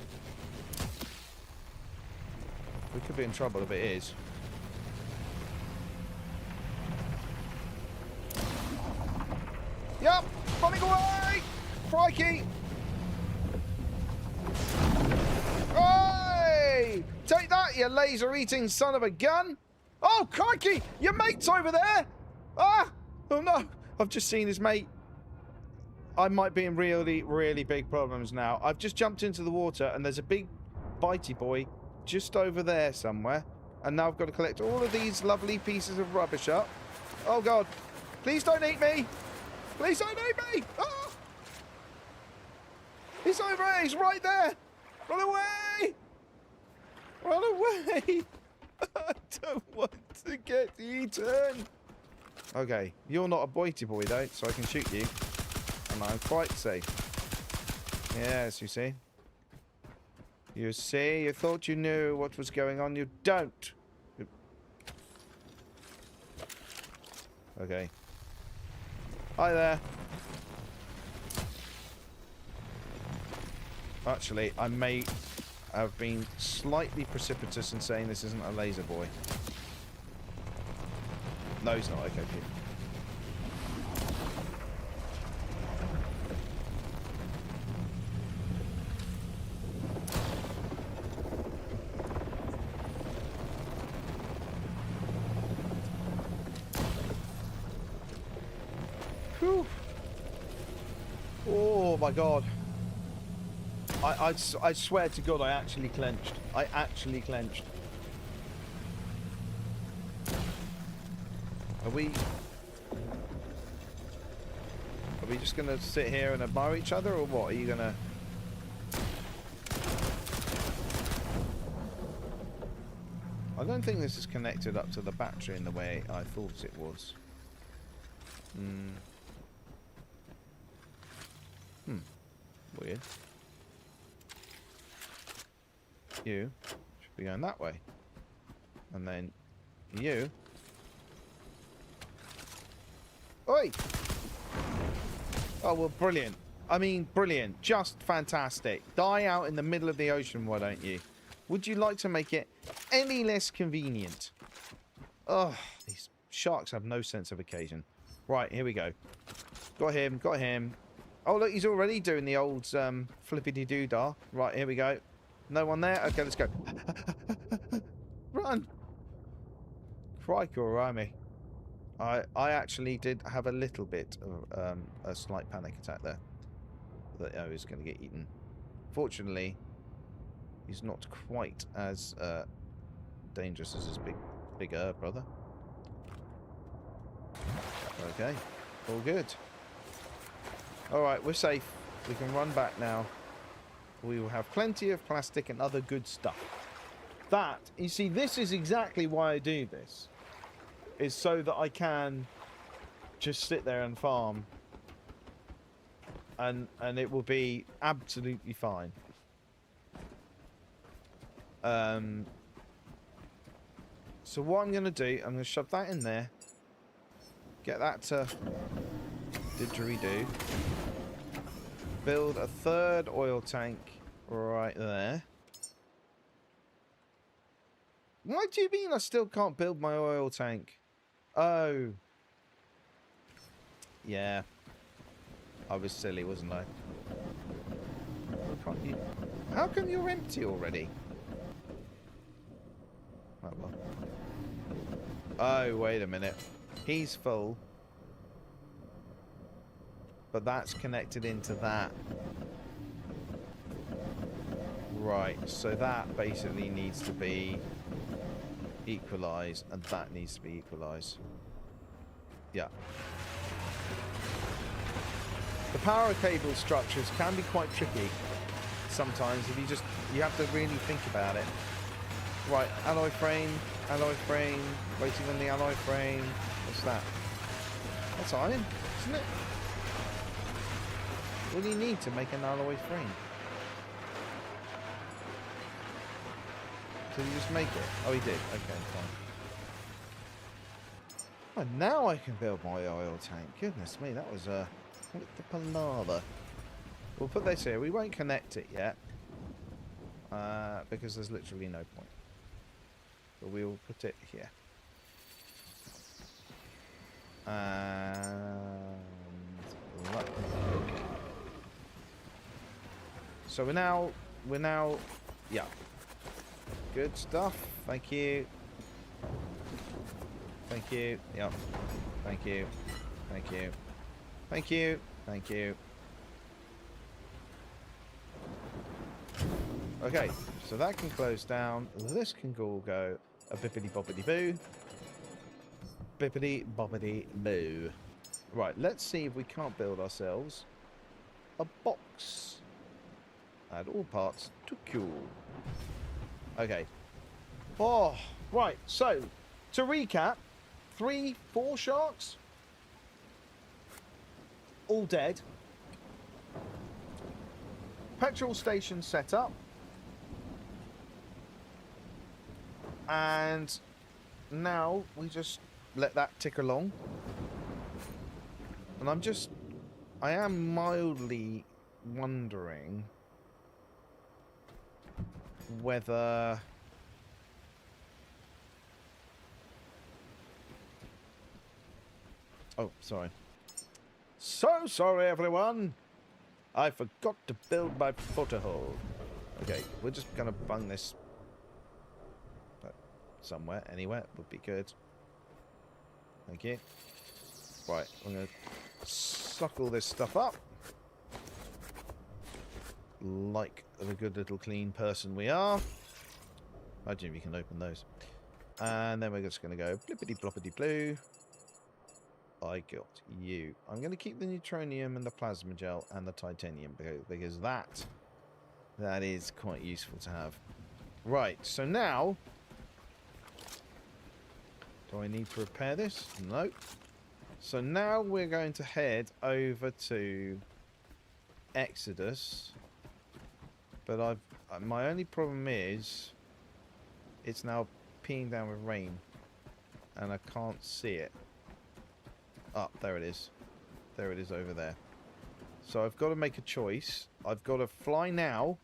Speaker 1: We could be in trouble if it is. Yep! Running away! Crikey! Hey! Take that, you laser-eating son of a gun! Oh, crikey! Your mate's over there! Ah! Oh, no! I've just seen his mate. I might be in really, really big problems now. I've just jumped into the water, and there's a big bitey boy just over there somewhere. And now I've got to collect all of these lovely pieces of rubbish up. Oh, God. Please don't eat me! Please don't eat me! Oh! He's over there! He's right there! Run away! Run away! I don't want to get eaten! Okay, you're not a bitey boy, though, so I can shoot you. And I'm quite safe. Yes, you see? You see? You thought you knew what was going on. You don't! Okay. Hi there. Actually, I may have been slightly precipitous in saying this isn't a laser boy. No, he's not. Okay, good. Whew. Oh my God. I swear to God, I actually clenched. I actually clenched. Are we just gonna sit here and admire each other, or what? Are you gonna... I don't think this is connected up to the battery in the way I thought it was. Weird. You should be going that way. And then you... Oi! Oh, well, brilliant. I mean, brilliant. Just fantastic. Die out in the middle of the ocean, why don't you? Would you like to make it any less convenient? Oh, these sharks have no sense of occasion. Right, here we go. Got him, got him. Oh, look, he's already doing the old flippity-doo-dah. Right, here we go. No one there? Okay, let's go. Run! Crikey, alright. I actually did have a little bit of a slight panic attack there. That I was going to get eaten. Fortunately, he's not quite as dangerous as his bigger brother. Okay, all good. Alright, we're safe. We can run back now. We will have plenty of plastic and other good stuff. That, you see, this is exactly why I do this. Is so that I can just sit there and farm. And it will be absolutely fine. So what I'm going to do, I'm going to shove that in there. Get that to didgeridoo. Build a third oil tank right there. What do you mean I still can't build my oil tank? Oh. Yeah. I was silly, wasn't I? Can't you... How come you're empty already? Oh, well. Oh, wait a minute. He's full. But that's connected into that. Right, so that basically needs to be equalised, and that needs to be equalised. Yeah. The power cable structures can be quite tricky sometimes if you have to really think about it. Right, alloy frame, waiting on the alloy frame. What's that? That's iron, isn't it? What do you need to make an alloy frame? Did he just make it? Oh, he did. Okay, fine. Oh, now I can build my oil tank. Goodness me, that was quite the palaver. We'll put this here. We won't connect it yet because there's literally no point. But we will put it here. And like that. So we're now, yeah. Good stuff. Thank you. Thank you. Yep. Thank you. Thank you. Thank you. Thank you. Okay, so that can close down. This can all go a bippity boppity boo. Bippity boppity boo. Right, let's see if we can't build ourselves a box. Add all parts to cool. Okay. Oh, right. So, to recap, 4 sharks. All dead. Petrol station set up. And now we just let that tick along. And I am mildly wondering whether oh, sorry. So sorry, everyone. I forgot to build my foothold. Okay, we're just gonna bung this somewhere, anywhere would be good. Thank you. Right, I'm gonna suck all this stuff up. Like the good little clean person we are. Imagine if you can open those. And then we're just going to go blippity bloppity blue. I got you. I'm going to keep the neutronium and the plasma gel and the titanium because that is quite useful to have. Right, so now... Do I need to repair this? No. So now we're going to head over to Exodus. But my only problem is it's now peeing down with rain and I can't see it. Oh, there it is. There it is over there. So I've got to make a choice. I've got to fly now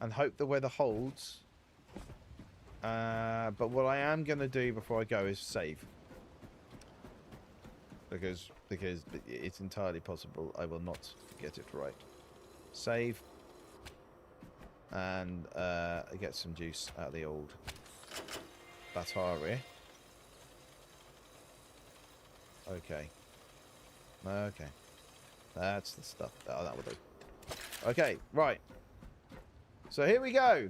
Speaker 1: and hope the weather holds. But what I am going to do before I go is save. Because it's entirely possible I will not get it right. Save. And get some juice out of the old battery. Okay. Okay. That's the stuff. Oh, that will do. Okay, right. So here we go.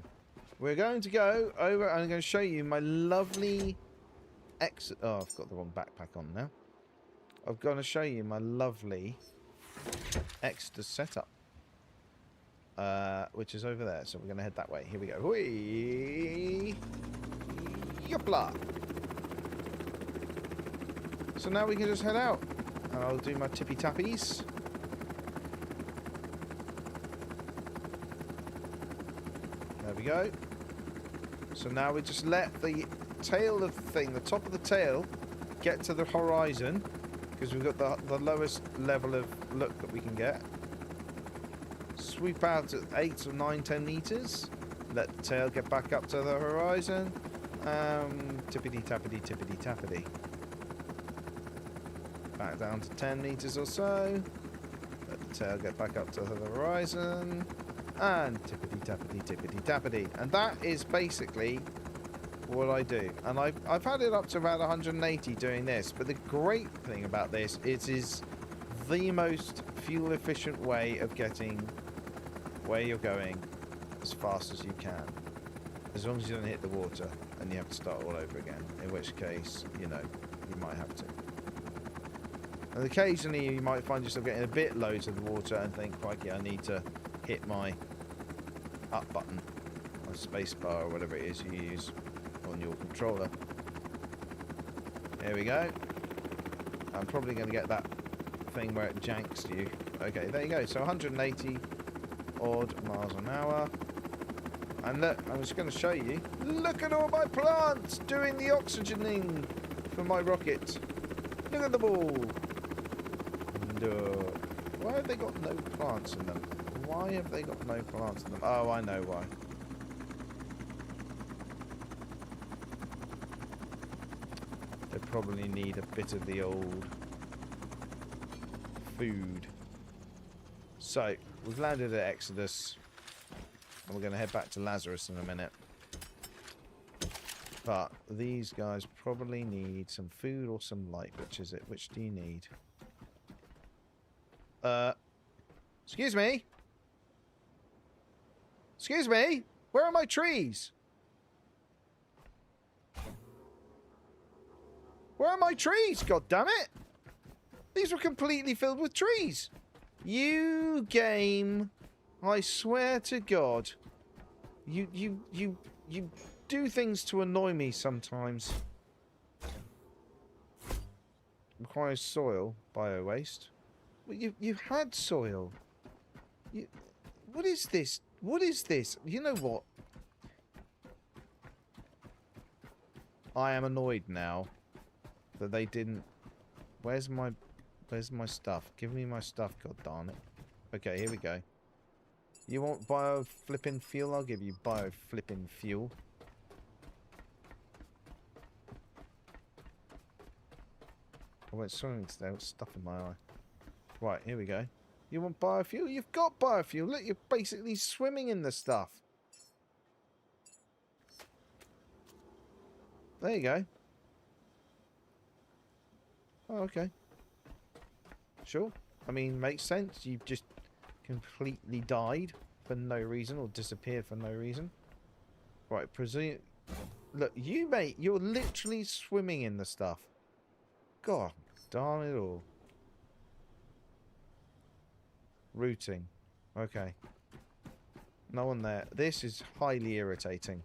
Speaker 1: We're going to go over and I'm going to show you my lovely Oh, I've got the wrong backpack on now. I'm going to show you my lovely Exodus setup. Which is over there. So we're going to head that way. Here we go. Whee! Youpla! So now we can just head out. And I'll do my tippy tappies. There we go. So now we just let the tail of the thing, the top of the tail, get to the horizon. Because we've got the lowest level of look that we can get. Sweep out at 8 or 9, 10 meters. Let the tail get back up to the horizon. Tippity tappity tippity tappity. Back down to 10 meters or so. Let the tail get back up to the horizon. And tippity tappity tippity tappity. And that is basically what I do. And I've had it up to about 180 doing this. But the great thing about this, it is the most fuel efficient way of getting where you're going as fast as you can. As long as you don't hit the water and you have to start all over again. In which case, you know, you might have to. And occasionally you might find yourself getting a bit low to the water and think, crikey, I need to hit my up button, or space bar, or whatever it is you use on your controller. Here we go. I'm probably going to get that thing where it janks you. Okay, there you go. So 180 odd miles an hour. And look, I'm just going to show you. Look at all my plants doing the oxygening for my rocket. Look at them all. And, why have they got no plants in them? Why have they got no plants in them? Oh, I know why. They probably need a bit of the old food. So, we've landed at Exodus. And we're going to head back to Lazarus in a minute. But these guys probably need some food or some light. Which is it? Which do you need? Excuse me? Excuse me? Where are my trees? Where are my trees? God damn it! These were completely filled with trees. You game... I swear to God, you do things to annoy me sometimes. Requires soil, bio waste. Well, you had soil. What is this? What is this? You know what? I am annoyed now that they didn't. Where's my stuff? Give me my stuff, god darn it. Okay, here we go. You want bio-flipping fuel? I'll give you bio-flipping fuel. I went swimming today with stuff in my eye. Right, here we go. You want biofuel? You've got biofuel. Look, you're basically swimming in the stuff. There you go. Oh, okay. Sure. I mean, makes sense. You've just completely died for no reason or disappeared for no reason. Right, presume. Look, you mate, you're literally swimming in the stuff. God darn it all. Routing. Okay. No one there. This is highly irritating.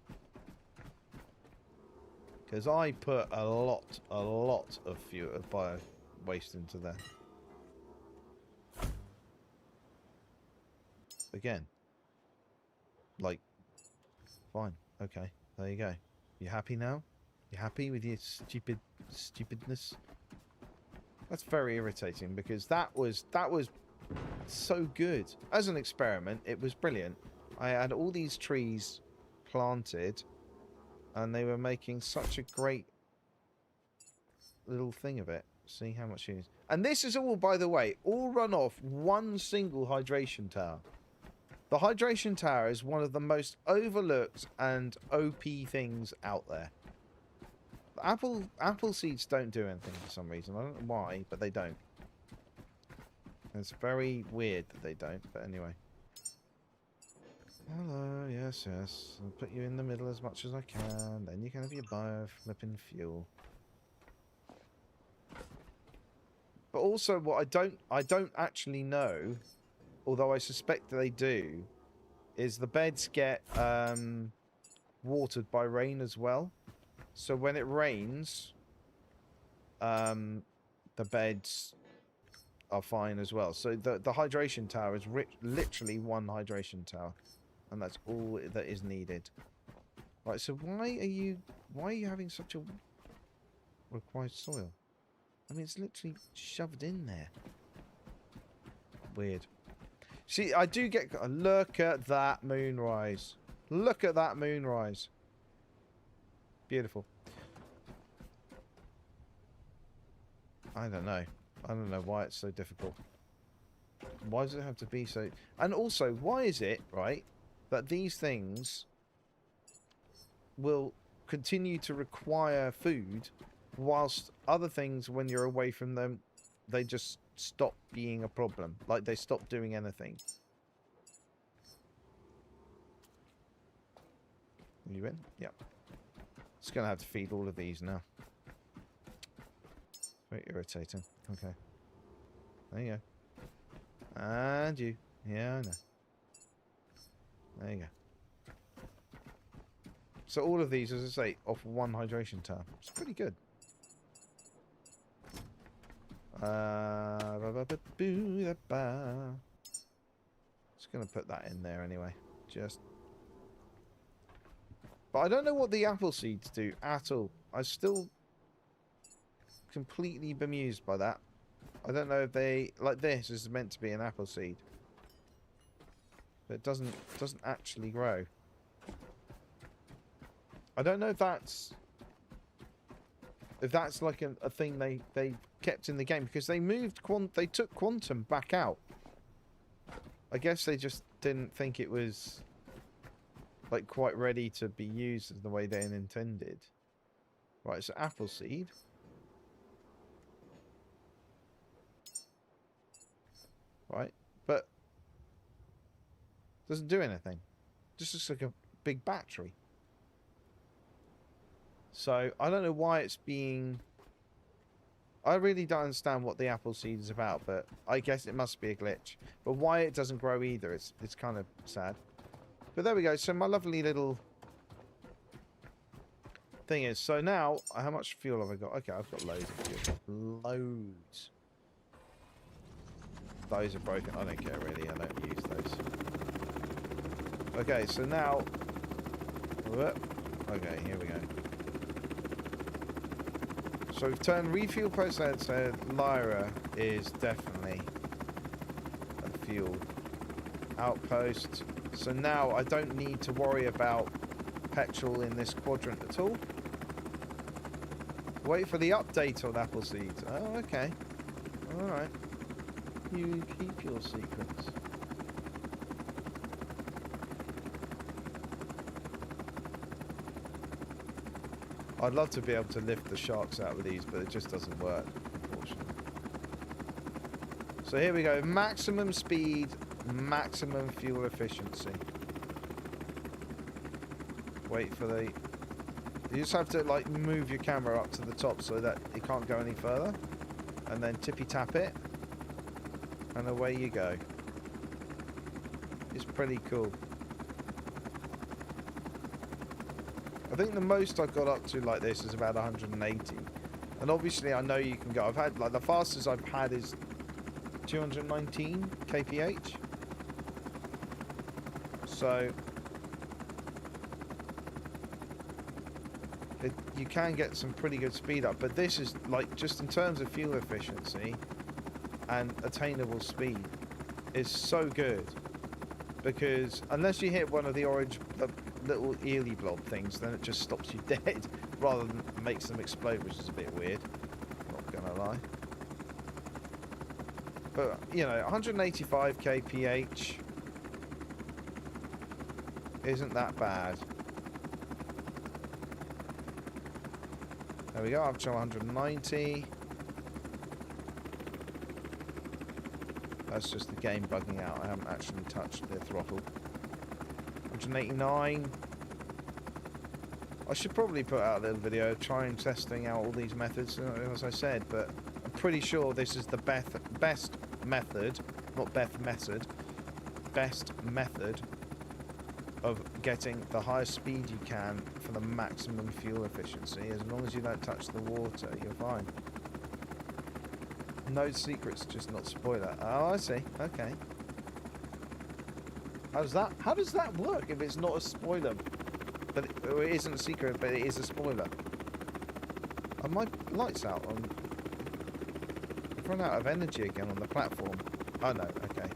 Speaker 1: Because I put a lot of fuel, bio waste into there. Again. Like, fine. Okay. There you go. You happy now? You happy with your stupidness? That's very irritating because that was so good. As an experiment, it was brilliant. I had all these trees planted and they were making such a great little thing of it. See how much it is. And this is all, by the way, all run off one single hydration tower. The hydration tower is one of the most overlooked and OP things out there. Apple seeds don't do anything for some reason. I don't know why, but they don't. It's very weird that they don't, but anyway. Hello, yes. I'll put you in the middle as much as I can. Then you can have your bio-flipping fuel. But also, what I don't actually know, although I suspect that they do, is the beds get watered by rain as well. So when it rains, the beds are fine as well. So the hydration tower is literally one hydration tower, and that's all that is needed. Right. So why are you having such a required soil? I mean, it's literally shoved in there. Weird. See, I do get... Look at that moonrise. Look at that moonrise. Beautiful. I don't know. I don't know why it's so difficult. Why does it have to be so... And also, why is it, right, that these things will continue to require food whilst other things, when you're away from them, they just stop being a problem. Like, they stop doing anything. You in? Yep. Just going to have to feed all of these now. Very irritating. Okay. There you go. And you. Yeah, I know. There you go. So all of these, as I say, off one hydration tab. It's pretty good. Just going to put that in there anyway. Just. But I don't know what the apple seeds do at all. I still completely bemused by that. I don't know if they... Like this is meant to be an apple seed. But it doesn't actually grow. I don't know if that's... If that's like a thing they kept in the game. Because they moved... They took Quantum back out. I guess they just didn't think it was... like quite ready to be used as the way they intended. Right, so apple seed. Right, but doesn't do anything. Just looks like a big battery. So I don't know why it's being... I really don't understand what the apple seed is about, but I guess it must be a glitch. But why it doesn't grow either, it's kind of sad. But there we go. So my lovely little thing is, so now, how much fuel have I got? Okay, I've got loads of fuel. Loads. Those are broken. I don't care really. I don't use those. Okay, so now... Okay, here we go. So we've turned refuel process, so Lyra is definitely a fuel outpost. So now I don't need to worry about petrol in this quadrant at all. Wait for the update on apple seeds. Oh, okay. Alright. You keep your secrets. I'd love to be able to lift the sharks out with these, but it just doesn't work, unfortunately. So here we go. Maximum speed, maximum fuel efficiency. Wait for the... You just have to, like, move your camera up to the top so that it can't go any further. And then tippy-tap it. And away you go. It's pretty cool. I think the most I've got up to like this is about 180. And obviously I know you can go... I've had, like, the fastest I've had is 219 kph. So... you can get some pretty good speed up, but this is like, just in terms of fuel efficiency and attainable speed, is so good, because unless you hit one of the orange little eely blob things, then it just stops you dead rather than makes them explode, which is a bit weird, not gonna lie. But you know, 185 kph isn't that bad. There we go, up to 190. That's just the game bugging out. I haven't actually touched the throttle. 189. I should probably put out a little video trying testing out all these methods, as I said, but I'm pretty sure this is the best method, not best method, best method of getting the highest speed you can for the maximum fuel efficiency. As long as you don't touch the water, you're fine. No secrets, just not spoiler. Oh, I see. Okay. How does that work if it's not a spoiler? But it isn't a secret, but it is a spoiler. Are my lights out on? I've run out of energy again on the platform. Oh no, okay.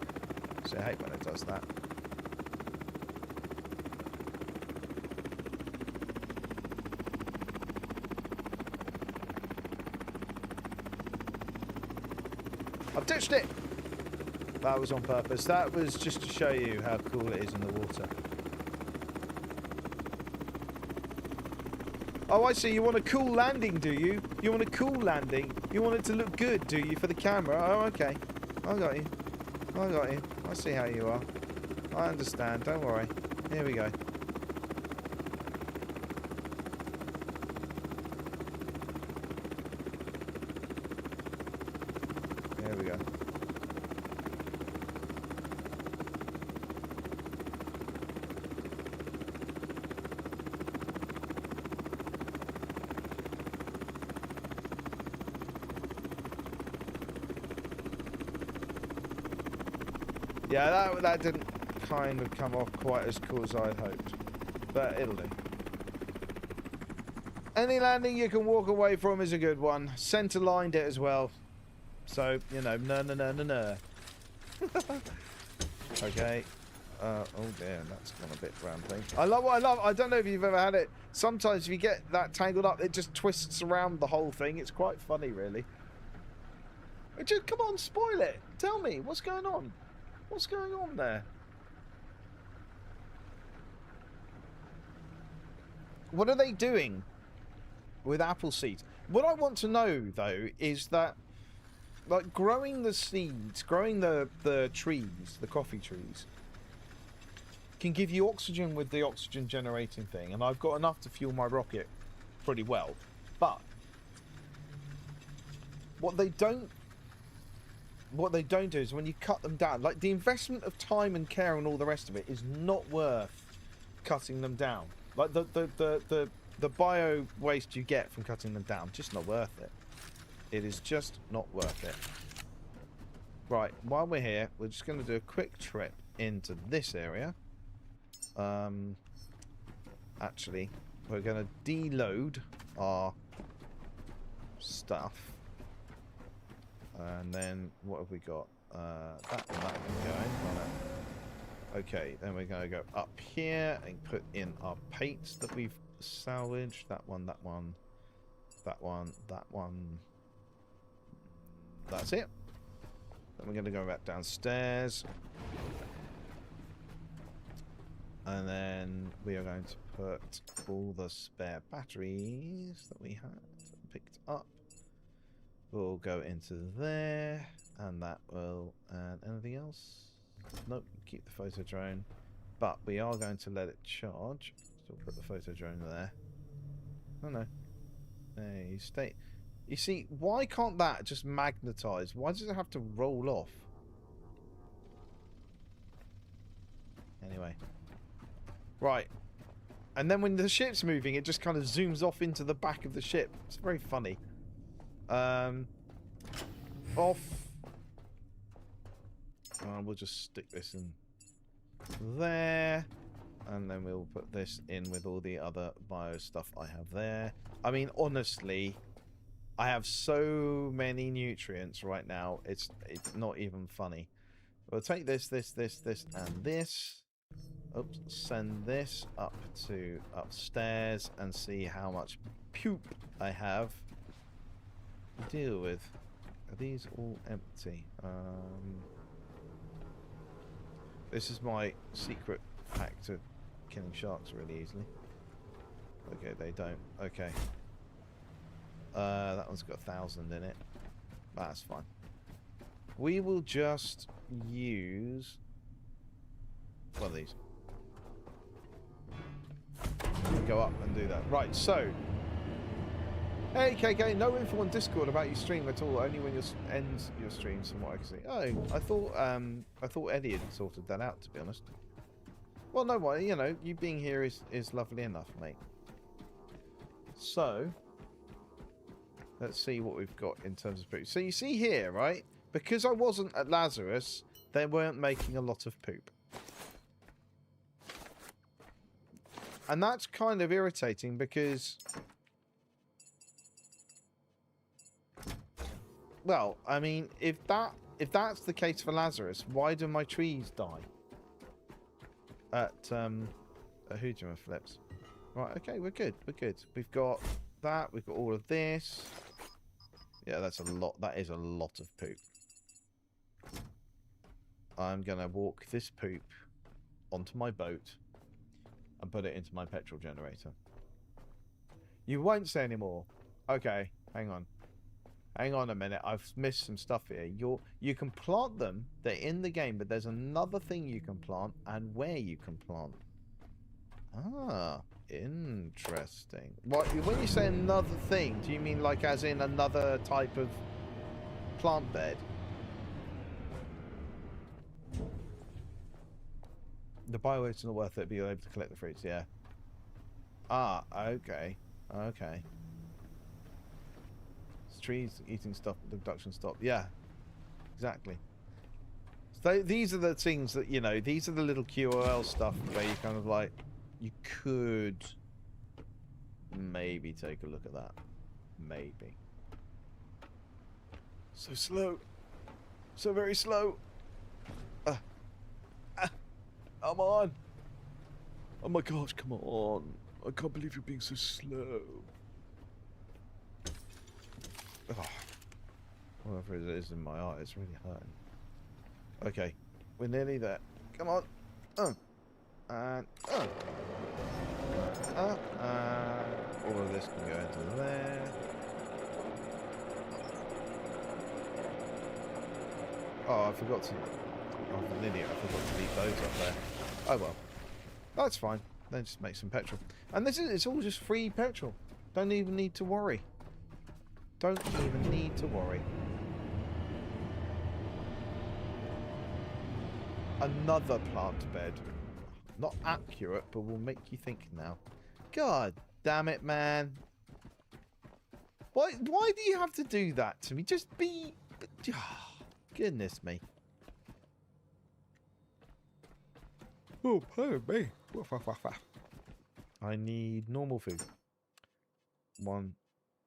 Speaker 1: So I hate when it does that. I've ditched it! That was on purpose. That was just to show you how cool it is in the water. Oh, I see. You want a cool landing, do you? You want a cool landing? You want it to look good, do you, for the camera? Oh, okay. I got you. I got you. I see how you are. I understand. Don't worry. Here we go. There we go. Yeah, that didn't kind of come off quite as cool as I'd hoped. But it'll do. Any landing you can walk away from is a good one. Centre lined it as well. So, you know, no. Okay. Oh dear, that's gone a bit rambling. I love what I love. I don't know if you've ever had it. Sometimes if you get that tangled up, it just twists around the whole thing. It's quite funny, really. Just, come on, spoil it. Tell me, what's going on? What's going on there? What are they doing with apple seeds? What I want to know, though, is that, like, growing the seeds, growing the trees, the coffee trees, can give you oxygen with the oxygen generating thing, and I've got enough to fuel my rocket pretty well. But what they don't do is when you cut them down, like the investment of time and care and all the rest of it is not worth cutting them down. Like the bio waste you get from cutting them down, just not worth it. It is just not worth it. Right, while we're here, we're just going to do a quick trip into this area. Actually, we're going to deload our stuff. And then, what have we got? That one going. Okay, then we're going to go up here and put in our paints that we've salvaged. That one, that one, that one, that one. That's it. Then we're going to go back downstairs. And then we are going to put all the spare batteries that we had picked up. We'll go into there, and that will... And anything else? Nope, keep the photo drone. But we are going to let it charge. So we'll put the photo drone there. Oh no. There you stay. You see, why can't that just magnetize? Why does it have to roll off? Anyway. Right. And then when the ship's moving, it just kind of zooms off into the back of the ship. It's very funny. Off. We'll just stick this in there. And then we'll put this in with all the other bio stuff I have there. I mean, honestly, I have so many nutrients right now. It's not even funny. We'll take this, and this. Oops, send this up to upstairs and see how much poop I have to deal with. Are these all empty? This is my secret hack to killing sharks really easily. Okay, they don't. Okay. That one's got 1,000 in it. That's fine. We will just use one of these. Go up and do that. Right, so. Hey, KK, no info on Discord about your stream at all. Only when you end your streams, from what I can see. Oh, I thought Eddie had sorted that out. To be honest. Well, no, well, you know, you being here is lovely enough, mate. So, let's see what we've got in terms of poop. So you see here, right? Because I wasn't at Lazarus, they weren't making a lot of poop. And that's kind of irritating because, well, I mean, if that's the case for Lazarus, why do my trees die? At Hoojima Flips. Right, okay, we're good. We're good. We've got that. We've got all of this. Yeah, that's a lot. That is a lot of poop. I'm going to walk this poop onto my boat and put it into my petrol generator. You won't say anymore. Okay, hang on. Hang on a minute. I've missed some stuff here. You can plant them. They're in the game, but there's another thing you can plant and where you can plant. Ah, interesting. What, when you say another thing, do you mean like as in another type of plant bed? The biowaste's not worth it, but you're able to collect the fruits, yeah. Ah, okay. Okay. It's trees eating stuff, the production stop. Yeah, exactly. So these are the things that, you know, these are the little QOL stuff where you kind of like, you could maybe take a look at that. Maybe. So slow. So very slow. Come on. Oh my gosh, come on. I can't believe you're being so slow. Oh, whatever it is in my eye, it's really hurting. Okay, we're nearly there. Come on. And all of this can go into there. Oh, I forgot to... I'm an idiot. I forgot to leave those up there. Oh well. That's fine. Then just make some petrol. And this is, it's all just free petrol. Don't even need to worry. Don't even need to worry. Another plant bed. Not accurate, but will make you think now. God damn it, man. Why do you have to do that to me? Just be... Goodness me. Oh, pardon me. I need normal food. 1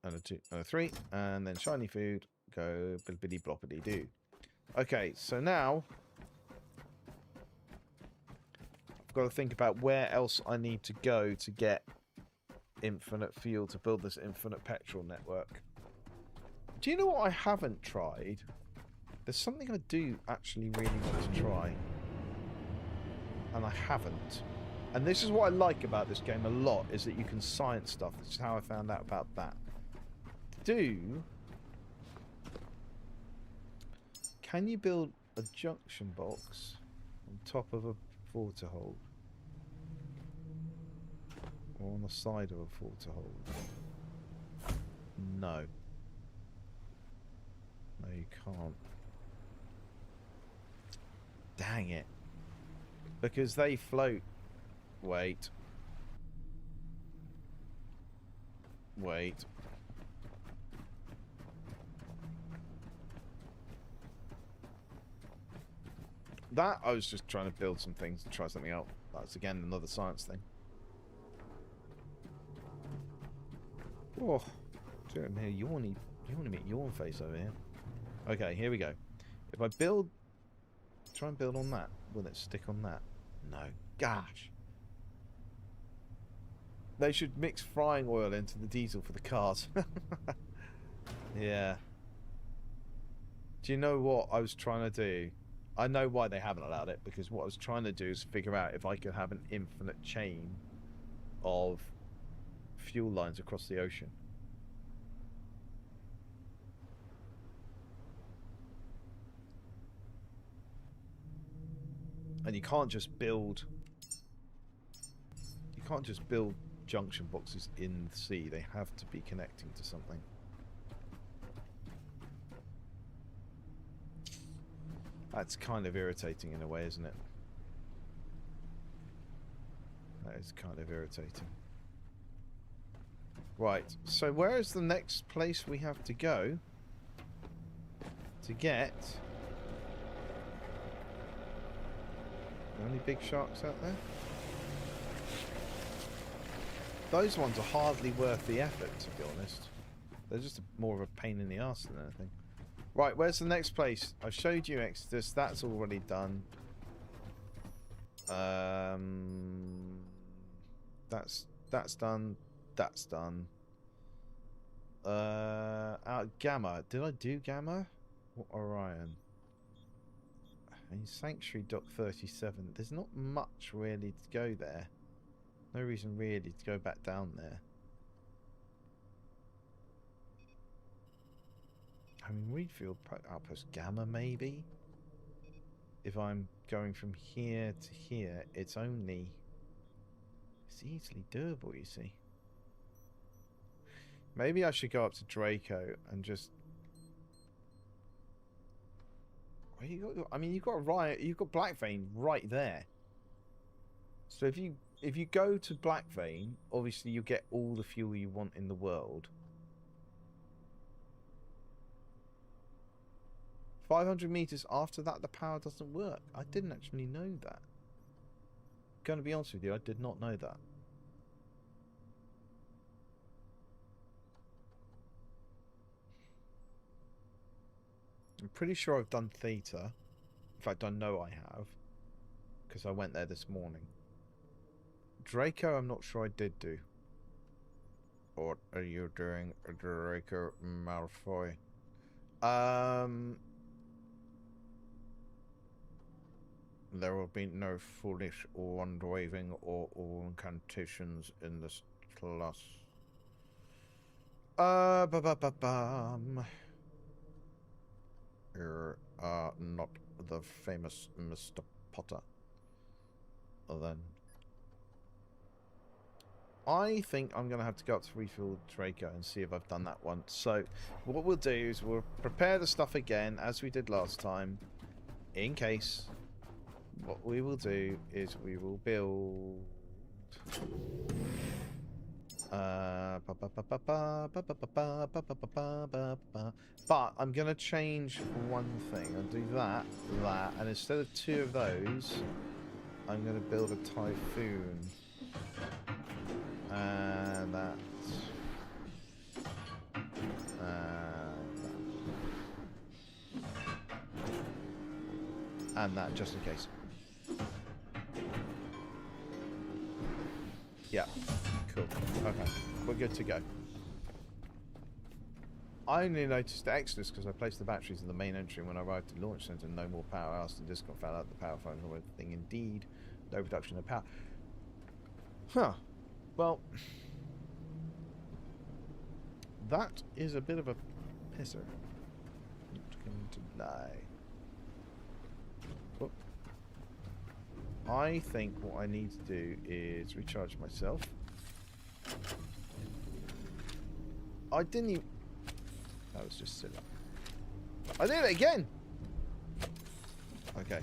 Speaker 1: and a 2 and a 3. And then shiny food. Go bibbidi bloppity doo. Okay, so now I've got to think about where else I need to go to get infinite fuel to build this infinite petrol network. Do you know what I haven't tried? There's something I do actually really want to try. And I haven't. And this is what I like about this game a lot, is that you can science stuff. This is how I found out about that. Can you build a junction box on top of a water hole? Or on the side of a water hole? No. No, you can't. Dang it. Because they float. Wait. Wait. That, I was just trying to build some things and try something out. That's again another science thing. Oh, I'm here yawny. You want to meet yawn face over here? Okay, here we go. If I build, try and build on that. Will it stick on that? No. Gosh. They should mix frying oil into the diesel for the cars. Yeah. Do you know what I was trying to do? I know why they haven't allowed it, because what I was trying to do is figure out if I could have an infinite chain of fuel lines across the ocean. And you can't just build junction boxes in the sea. They have to be connecting to something. That's kind of irritating in a way, isn't it? That is kind of irritating. Right, so where is the next place we have to go to get... Are there any big sharks out there? Those ones are hardly worth the effort, to be honest. They're just more of a pain in the arse than anything. Right, where's the next place? I showed you Exodus. That's already done. That's done. That's done. Gamma. Did I do Gamma? Or Orion? I mean, Sanctuary Dock 37. There's not much really to go there. No reason really to go back down there. I mean, Wheatfield Outpost Gamma, maybe? If I'm going from here to here, it's only... It's easily doable, you see. Maybe I should go up to Draco and just... Where you got? I mean, you've got Riot, you've got Blackvein right there. So if you go to Blackvein, obviously you get all the fuel you want in the world. 500 meters after that, the power doesn't work. I didn't actually know that. Going to be honest with you, I did not know that. I'm pretty sure I've done Theta. In fact, I know I have, because I went there this morning. Draco, I'm not sure I did do. What are you doing, Draco Malfoy? There will be no foolish wand waving or incantations in this class. You are not the famous Mr. Potter. Then I think I'm going to have to go up to refill Draco and see if I've done that one. So what we'll do is we'll prepare the stuff again as we did last time. In case, what we will do is we will build... But I'm going to change one thing. I'll do that, and instead of 2 of those, I'm going to build a Typhoon. And that. And that, just in case. Yeah, cool. Okay, we're good to go. I only noticed the Exodus because I placed the batteries in the main entry when I arrived at Launch Center. No more power. Asked and Discon found out the power phone was a thing indeed. No reduction of power. Huh. Well, that is a bit of a pisser. Not going to lie. Whoop. I think what I need to do is recharge myself. I didn't even... That was just silly. I did it again! Okay.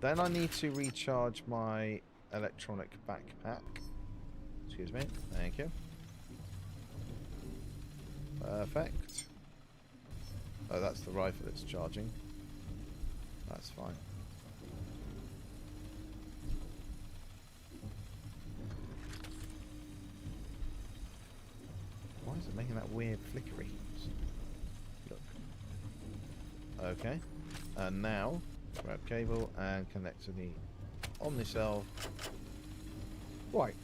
Speaker 1: Then I need to recharge my electronic backpack. Excuse me. Thank you. Perfect. Oh, that's the rifle it's charging. That's fine. Why is it making that weird flickery? Look. Okay. And now, grab cable and connect to the Omnicell. Right.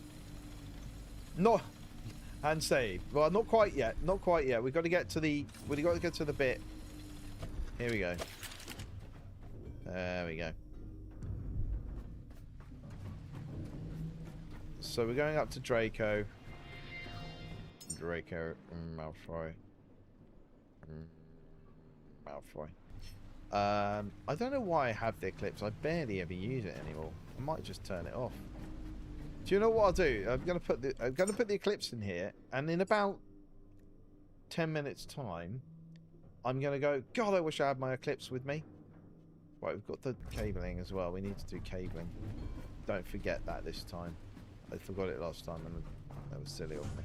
Speaker 1: No, and save. Well, not quite yet. Not quite yet. We've got to get to the. We've got to get to the bit. Here we go. There we go. So we're going up to Draco. Draco Malfoy. Malfoy. I don't know why I have the Eclipse. I barely ever use it anymore. I might just turn it off. Do you know what I'll do? I'm gonna put the Eclipse in here, and in about 10 minutes time, I'm gonna go. God, I wish I had my Eclipse with me. Right, we've got the cabling as well. We need to do cabling. Don't forget that this time. I forgot it last time, and that was silly of me.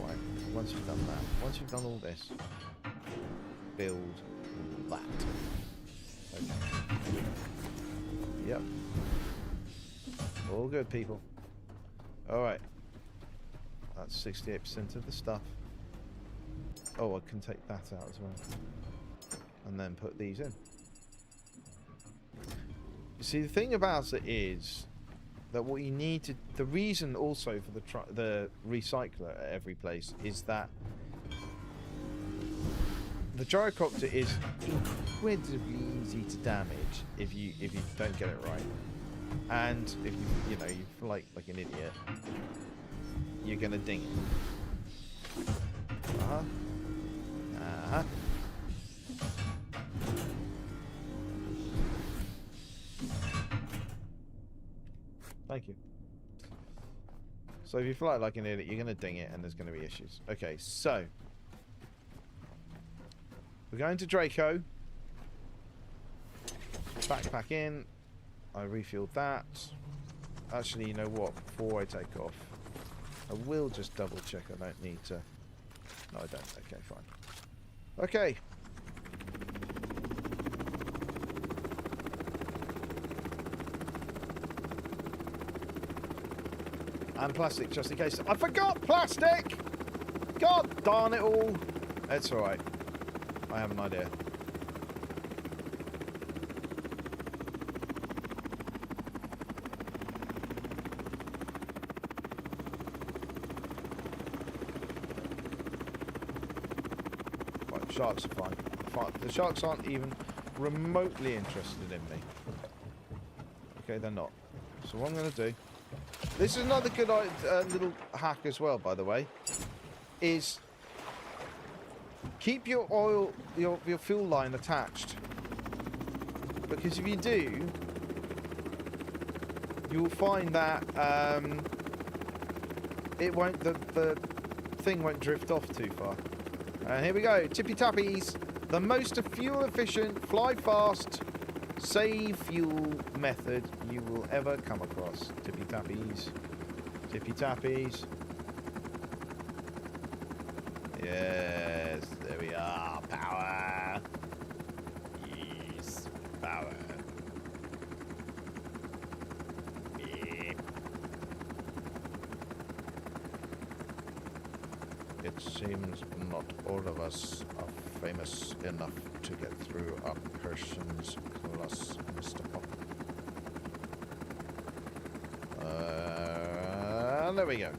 Speaker 1: Right, once you've done that, once you've done all this, build that. Okay. Yep. All good, people. Alright. That's 68% of the stuff. Oh, I can take that out as well. And then put these in. You see, the thing about it is that what you need to... The reason also for the recycler at every place is that the gyrocopter is incredibly easy to damage if you don't get it right, and if you fly like an idiot, you're gonna ding it. Thank you. So if you fly like an idiot, you're gonna ding it, and there's gonna be issues. Okay, so we're going to Draco. Backpack in. I refueled that. Actually, you know what? Before I take off, I will just double check I don't need to. No, I don't. Okay, fine. Okay. And plastic, just in case. I forgot plastic! God darn it all. It's alright. I have an idea. Right, sharks are fine. The sharks aren't even remotely interested in me. Okay, they're not. So what I'm going to do... This is another good little hack as well, by the way, is keep your oil, your fuel line attached, because if you do, you'll find that it won't, the thing won't drift off too far. And here we go, Tippy Tappies, the most fuel efficient, fly fast, save fuel method you will ever come across. Tippy Tappies. Tippy Tappies. Yes, there we are. Power. Yes, power. Beep. It seems not all of us are famous enough to get through a person's class, Mr. Pop. There we go.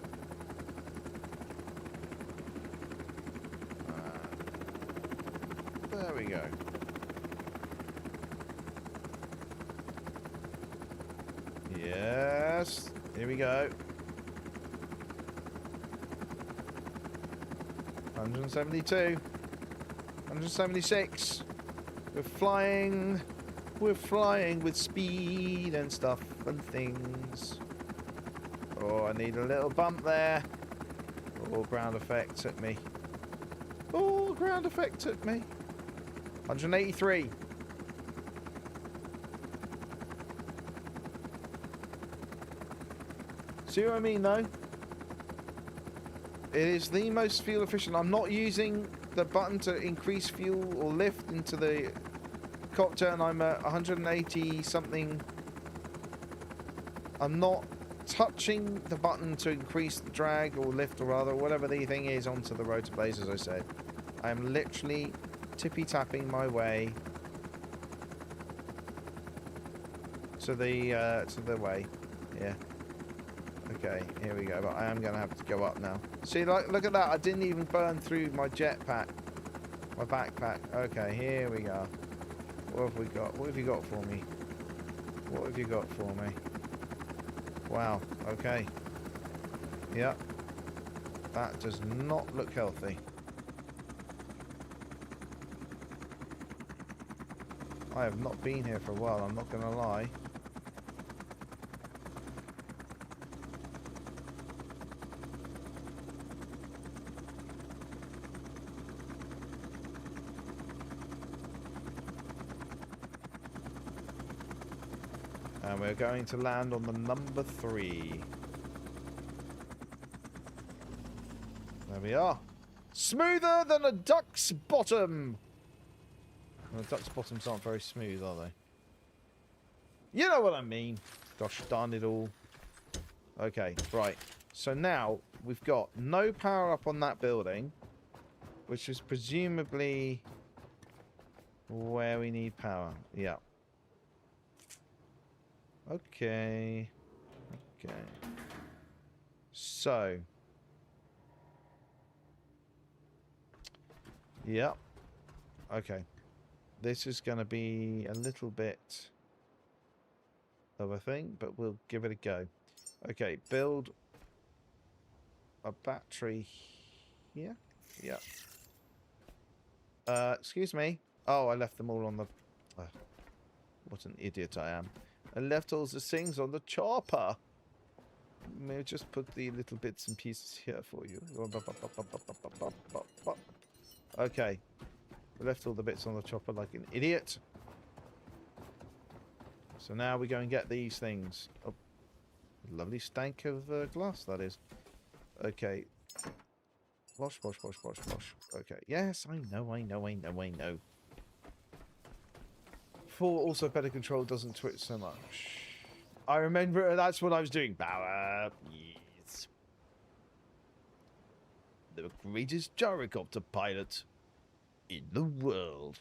Speaker 1: There we go. Yes. Here we go. 172. 176. We're flying. We're flying with speed and stuff and things. Oh, I need a little bump there. Oh, ground effect took me. Oh, ground effect took me. 183. See what I mean, though? It is the most fuel efficient. I'm not using the button to increase fuel or lift into the copter, and I'm at 180 something. I'm not touching the button to increase the drag or lift, or rather whatever the thing is, onto the rotor blades, as I said. I am literally tippy tapping my way to the way. Yeah. Okay, here we go. But I am going to have to go up now. See, like, look at that. I didn't even burn through my jetpack, my backpack. Okay, here we go. What have we got? What have you got for me? What have you got for me? Wow, okay. Yep. That does not look healthy. I have not been here for a while, I'm not going to lie. And we're going to land on the number 3. There we are. Smoother than a duck's bottom. Well, duck's bottoms aren't very smooth, are they? You know what I mean. Gosh darn it all. Okay, right. So now we've got no power up on that building, which is presumably where we need power. Yeah. Okay. Okay. So. Yep. Okay. This is going to be a little bit of a thing, but we'll give it a go. Okay, build a battery here. Yeah. Excuse me. Oh, I left them all on the... what an idiot I am. I left all the things on the chopper. May I just put the little bits and pieces here for you. Okay. I left all the bits on the chopper like an idiot. So now we go and get these things. Oh, lovely stank of glass, that is. Okay. Wash, wash, wash, wash, wash. Okay. Yes, I know. For also better control doesn't twitch so much. I remember that's what I was doing. Power. Yes. The greatest gyrocopter pilot in the world.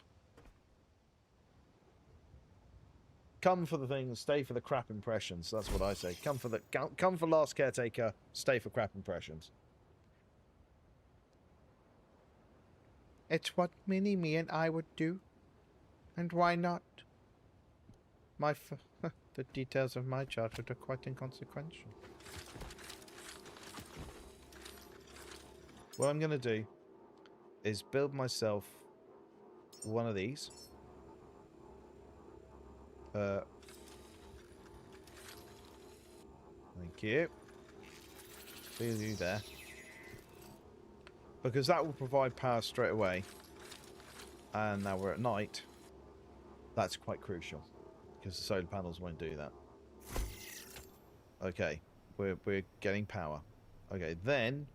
Speaker 1: Come for the things, stay for the crap impressions. That's what I say. Come for Last Caretaker, stay for crap impressions. It's what Mini-Me and I would do. And why not? The details of my childhood are quite inconsequential. What I'm going to do is build myself one of these. Thank you. Leave you there. Because that will provide power straight away. And now we're at night. That's quite crucial. Because the solar panels won't do that. Okay. We're getting power. Okay, then...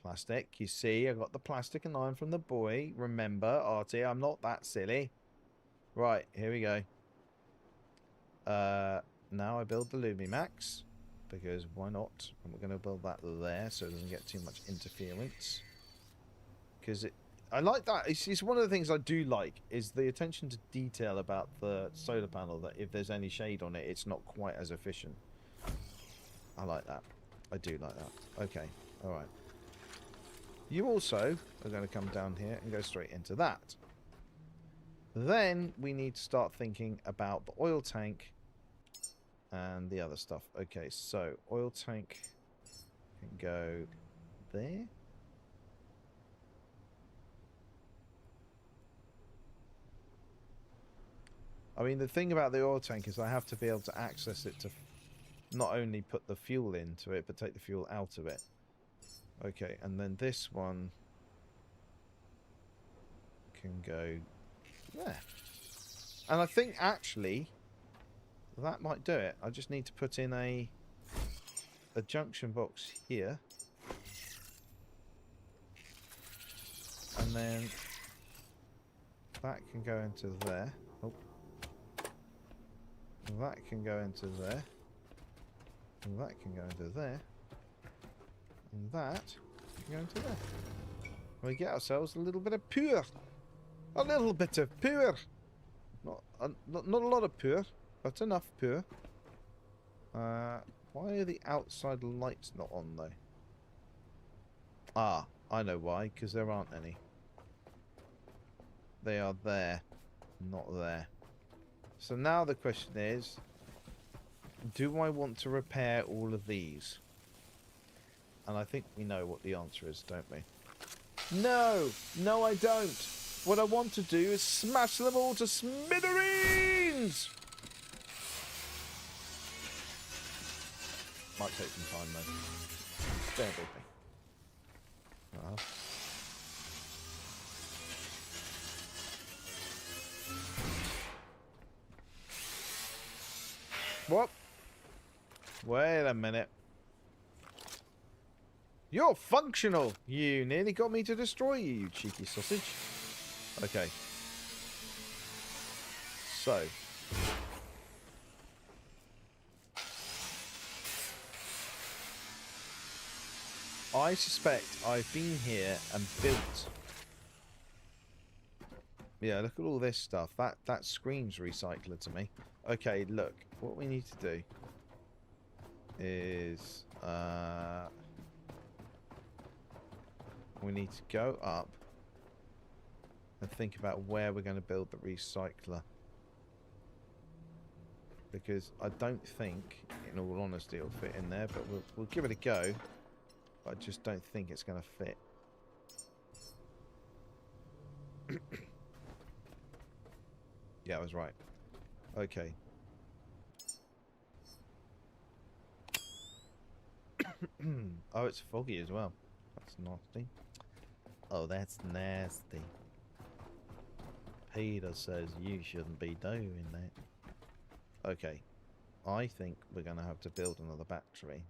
Speaker 1: Plastic. You see, I got the plastic and iron from the boy. Remember, Artie, I'm not that silly. Right, here we go. Now I build the Lumimax. Because why not? And we're going to build that there so it doesn't get too much interference. Because I like that. It's one of the things I do like is the attention to detail about the solar panel. That if there's any shade on it, it's not quite as efficient. I like that. I do like that. Okay. All right. You also are going to come down here and go straight into that. Then we need to start thinking about the oil tank and the other stuff. Okay, so oil tank can go there. I mean, the thing about the oil tank is I have to be able to access it to not only put the fuel into it, but take the fuel out of it. Okay, and then this one can go there. And I think actually that might do it. I just need to put in a junction box here. And then that can go into there. Oh. That can go into there. And that can go into there. And that can go into there. And we get ourselves a little bit of pure. A little bit of pure. Not a lot of pure, but enough pure. Why are the outside lights not on though? Ah, I know why, because there aren't any. They are there, not there. So now the question is, do I want to repair all of these? And I think we know what the answer is, don't we? No! No, I don't! What I want to do is smash them all to smithereens! Might take some time though. Bear with me. What? Wait a minute. You're functional! You nearly got me to destroy you, you cheeky sausage. Okay. So. I suspect I've been here and built. Yeah, look at all this stuff. That screams recycler to me. Okay, look. What we need to do is we need to go up and think about where we're going to build the recycler. Because I don't think, in all honesty, it'll fit in there, but we'll give it a go. But I just don't think it's going to fit. Yeah, I was right. Okay. Oh, it's foggy as well. That's nasty. Oh, that's nasty. Peter says you shouldn't be doing that. Okay. I think we're going to have to build another battery.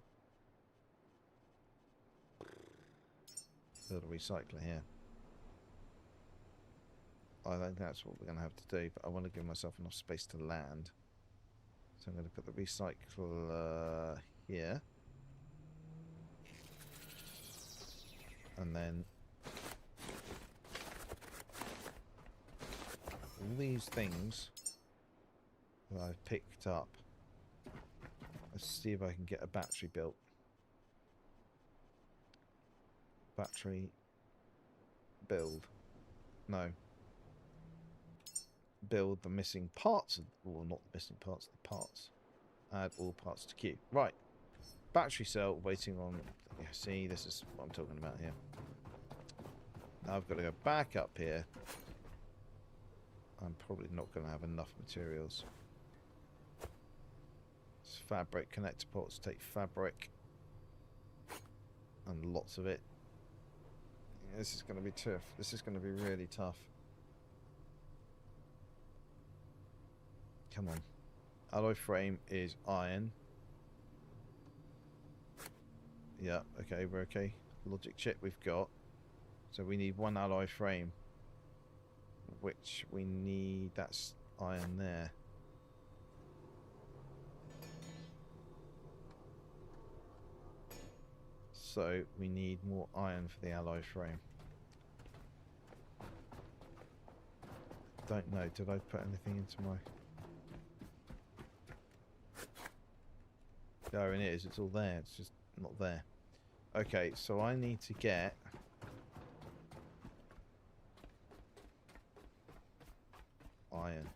Speaker 1: Build a recycler here. I think that's what we're going to have to do, but I want to give myself enough space to land. So I'm going to put the recycler here. And then all these things that I've picked up. Let's see if I can get a battery built. Battery build. No. Build the missing parts of, well, not the missing parts, the parts. Add all parts to queue. Right. Battery cell waiting on. Yeah, see, this is what I'm talking about here. Now I've got to go back up here. I'm probably not going to have enough materials. It's fabric connector ports. Take fabric and lots of it. Yeah, this is going to be tough. This is going to be really tough. Come on. Alloy frame is iron. Yeah, okay, we're okay. Logic chip we've got. So we need one alloy frame. Which we need, that's iron there. So we need more iron for the alloy frame. Don't know, did I put anything into my... There it is, it's all there, it's just not there. Okay, so I need to get... iron.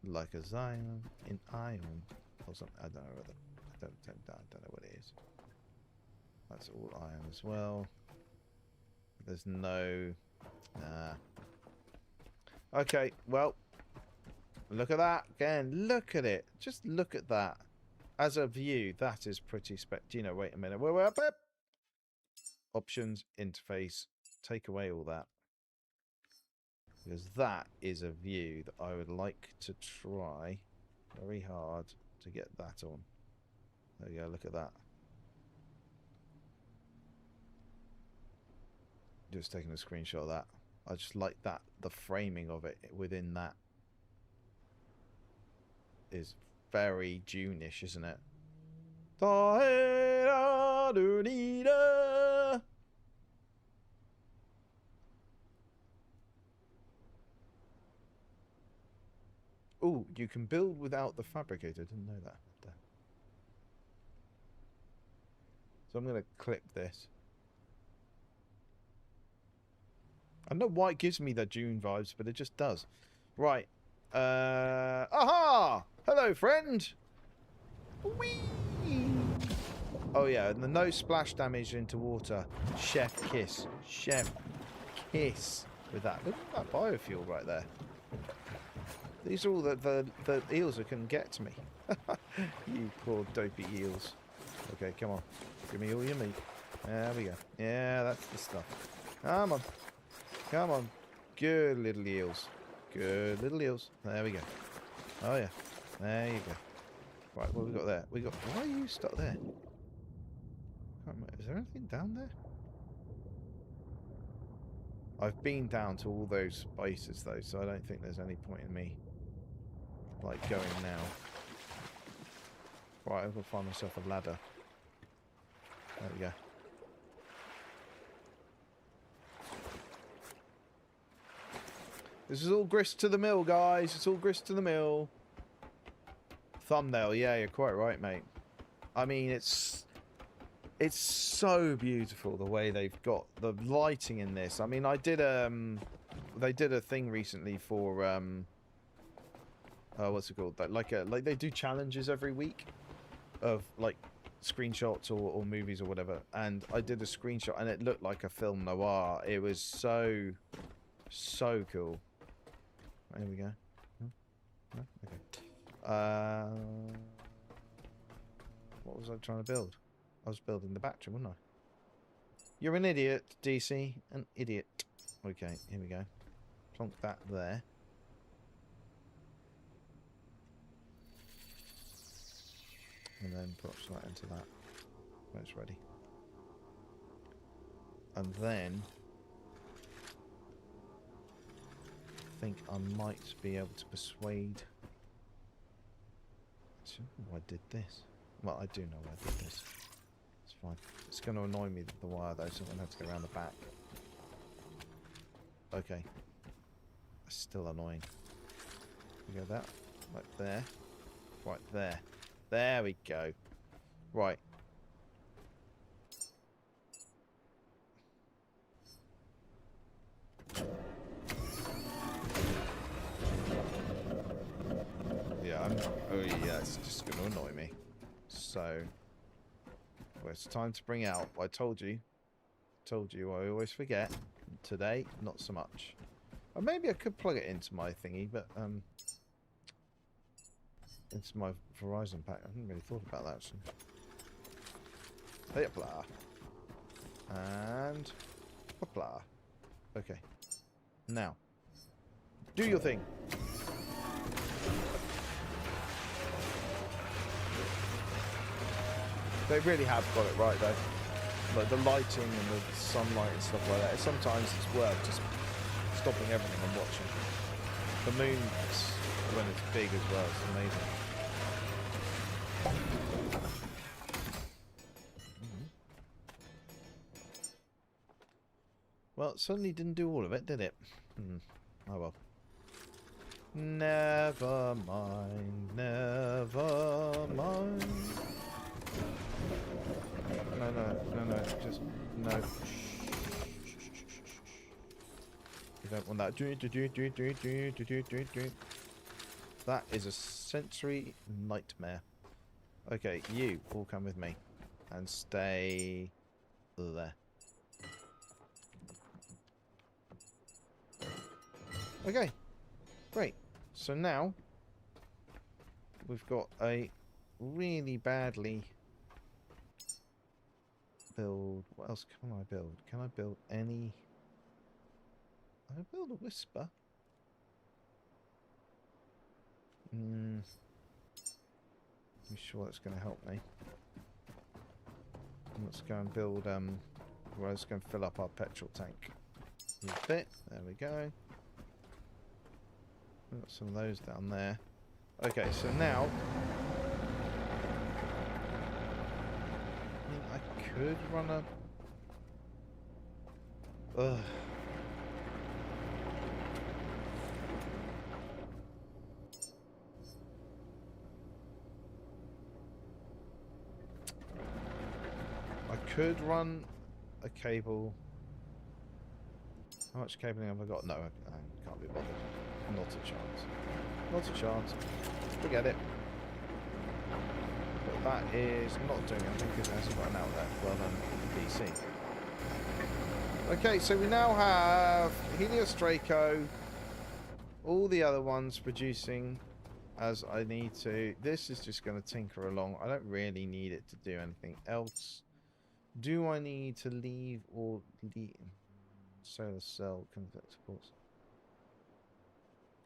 Speaker 1: Like a Zion in iron. Or something, I don't know whether... I don't know what it is. That's all iron as well. There's no... Nah. Okay, well... Look at that again. Look at it. Just look at that. As a view, that is pretty you know, wait a minute. Wait. Options, interface. Take away all that. Because that is a view that I would like to try very hard to get that on. There we go. Look at that. Just taking a screenshot of that. I just like that. The framing of it within that is very June-ish, isn't it? Oh, you can build without the fabricator. Didn't know that. So I'm going to clip this. I don't know why it gives me the June vibes, but it just does. Right. Aha! Hello, friend! Whee! Oh, yeah, and the no splash damage into water. Chef kiss. Chef kiss with that. Look at that biofuel right there. These are all the eels that can get to me. You poor dopey eels. Okay, come on. Give me all your meat. There we go. Yeah, that's the stuff. Come on. Come on. Good little eels. Good little eels. There we go. Oh, yeah. There you go. Right, what have we got there? We got... Why are you stuck there? Can't remember. Is there anything down there? I've been down to all those bases, though, so I don't think there's any point in me, like, going now. Right, I've got to find myself a ladder. There we go. This is all grist to the mill, guys. It's all grist to the mill. Thumbnail, yeah, you're quite right, mate. I mean, it's It's so beautiful the way they've got the lighting in this. I mean, they did a thing recently for what's it called? Like they do challenges every week of like screenshots or movies or whatever. And I did a screenshot and it looked like a film noir. It was so cool. There we go. No? Okay. What was I trying to build? I was building the battery, wasn't I? You're an idiot, DC. An idiot. Okay, here we go. Plonk that there. And then put that into that when it's ready. And then I think I might be able to persuade. I don't know why I did this. Well, I do know why I did this. It's fine. It's going to annoy me, the wire, though, so I'm going to have to go around the back. Okay. That's still annoying. We go that. Right there. Right there. There we go. Right. Yeah, oh yeah, it's just going to annoy me. So, well, it's time to bring out. I told you. I always forget. Today, not so much. Or maybe I could plug it into my thingy, but into my Verizon pack. I hadn't really thought about that actually. Hopla. And hopla. Okay. Now, do your thing. They really have got it right though. Like the lighting and the sunlight and stuff like that. Sometimes it's worth just stopping everything and watching. The moon, when it's big as well, it's amazing. Well, it certainly didn't do all of it, did it? Oh well. Never mind, never mind. No, just no. You don't want that. That is a sensory nightmare. Okay, you all come with me and stay there. Okay, great. So now we've got a really badly build. What else can I build? Can I build any? I build a whisper. I'm sure that's going to help me. Let's go and build. Well, let's go and fill up our petrol tank. A bit. There we go. We've got some of those down there. Okay, so now I could run a. Ugh. I could run a cable. How much cabling have I got? No, I can't be bothered. Not a chance. Not a chance. Forget it. But that is not doing anything because it hasn't got an outlet. Well done, DC. Okay, so we now have Helios Draco. All the other ones producing as I need to. This is just going to tinker along. I don't really need it to do anything else. Do I need to leave or leave? Solar cell convertibles.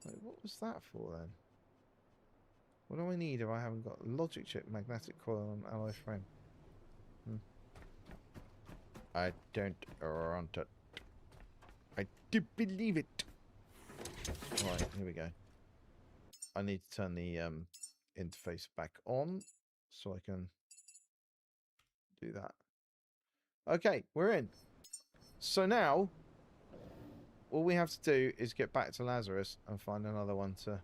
Speaker 1: Wait, what was that for then? What do I need if I haven't got logic chip, magnetic coil, and alloy frame? I don't want it. I do believe it. Right, here we go. I need to turn the interface back on so I can do that. Okay, we're in. So now, all we have to do is get back to Lazarus and find another one to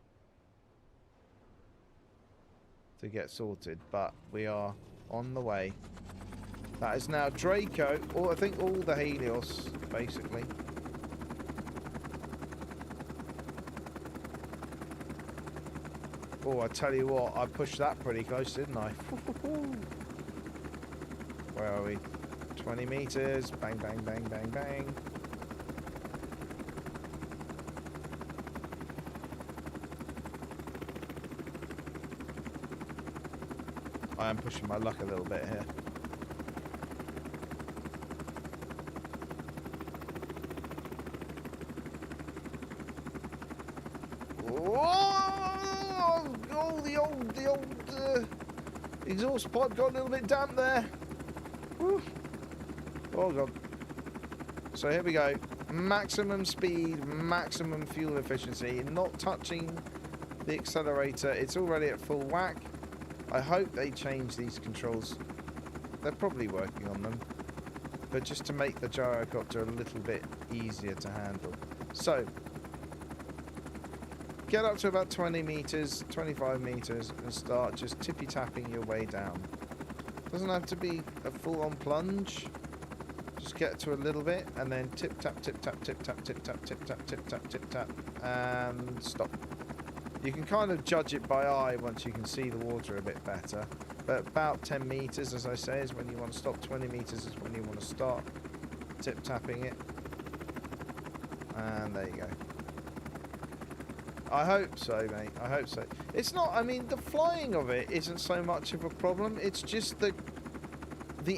Speaker 1: get sorted. But we are on the way. That is now Draco, or I think all the Helios, basically. Oh, I tell you what, I pushed that pretty close, didn't I? Where are we? 20 meters. Bang, bang, bang, bang, bang. I am pushing my luck a little bit here. The old exhaust pipe got a little bit damp there. Woo. Oh god. So here we go. Maximum speed, maximum fuel efficiency. Not touching the accelerator. It's already at full whack. I hope they change these controls. They're probably working on them. But just to make the gyrocopter a little bit easier to handle. So, get up to about 20 meters, 25 meters, and start just tippy-tapping your way down. Doesn't have to be a full-on plunge. Just get to a little bit, and then tip-tap, tip-tap, tip-tap, tip-tap, tip-tap, tip-tap, tip-tap, and stop. You can kind of judge it by eye once you can see the water a bit better. But about 10 meters, as I say, is when you want to stop. 20 meters is when you want to start tip-tapping it. And there you go. I hope so, mate. I hope so. It's not, I mean, the flying of it isn't so much of a problem. It's just the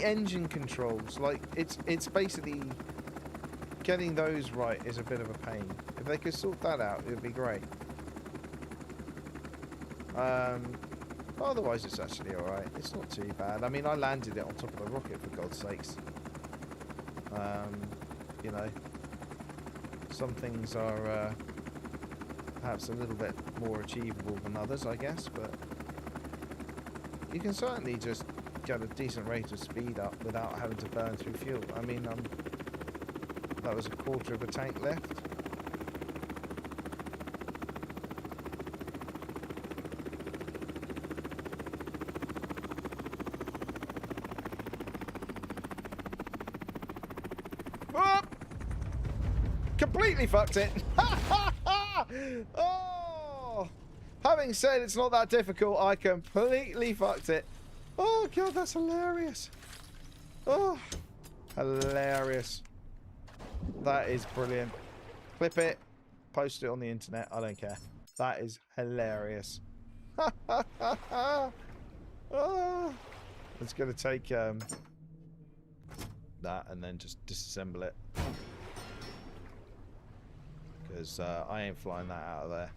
Speaker 1: engine controls. Like, it's basically getting those right is a bit of a pain. If they could sort that out, it would be great. Otherwise, it's actually alright. It's not too bad. I mean, I landed it on top of the rocket, for God's sakes. You know, some things are perhaps a little bit more achievable than others, I guess, but you can certainly just get a decent rate of speed up without having to burn through fuel. I mean, that was a quarter of a tank left. Completely fucked it. Oh, having said it's not that difficult, I completely fucked it. Oh god, that's hilarious. Oh, hilarious. That is brilliant. Clip it, post it on the internet. I don't care. That is hilarious. Oh, it's gonna take that and then just disassemble it. Because I ain't flying that out of there.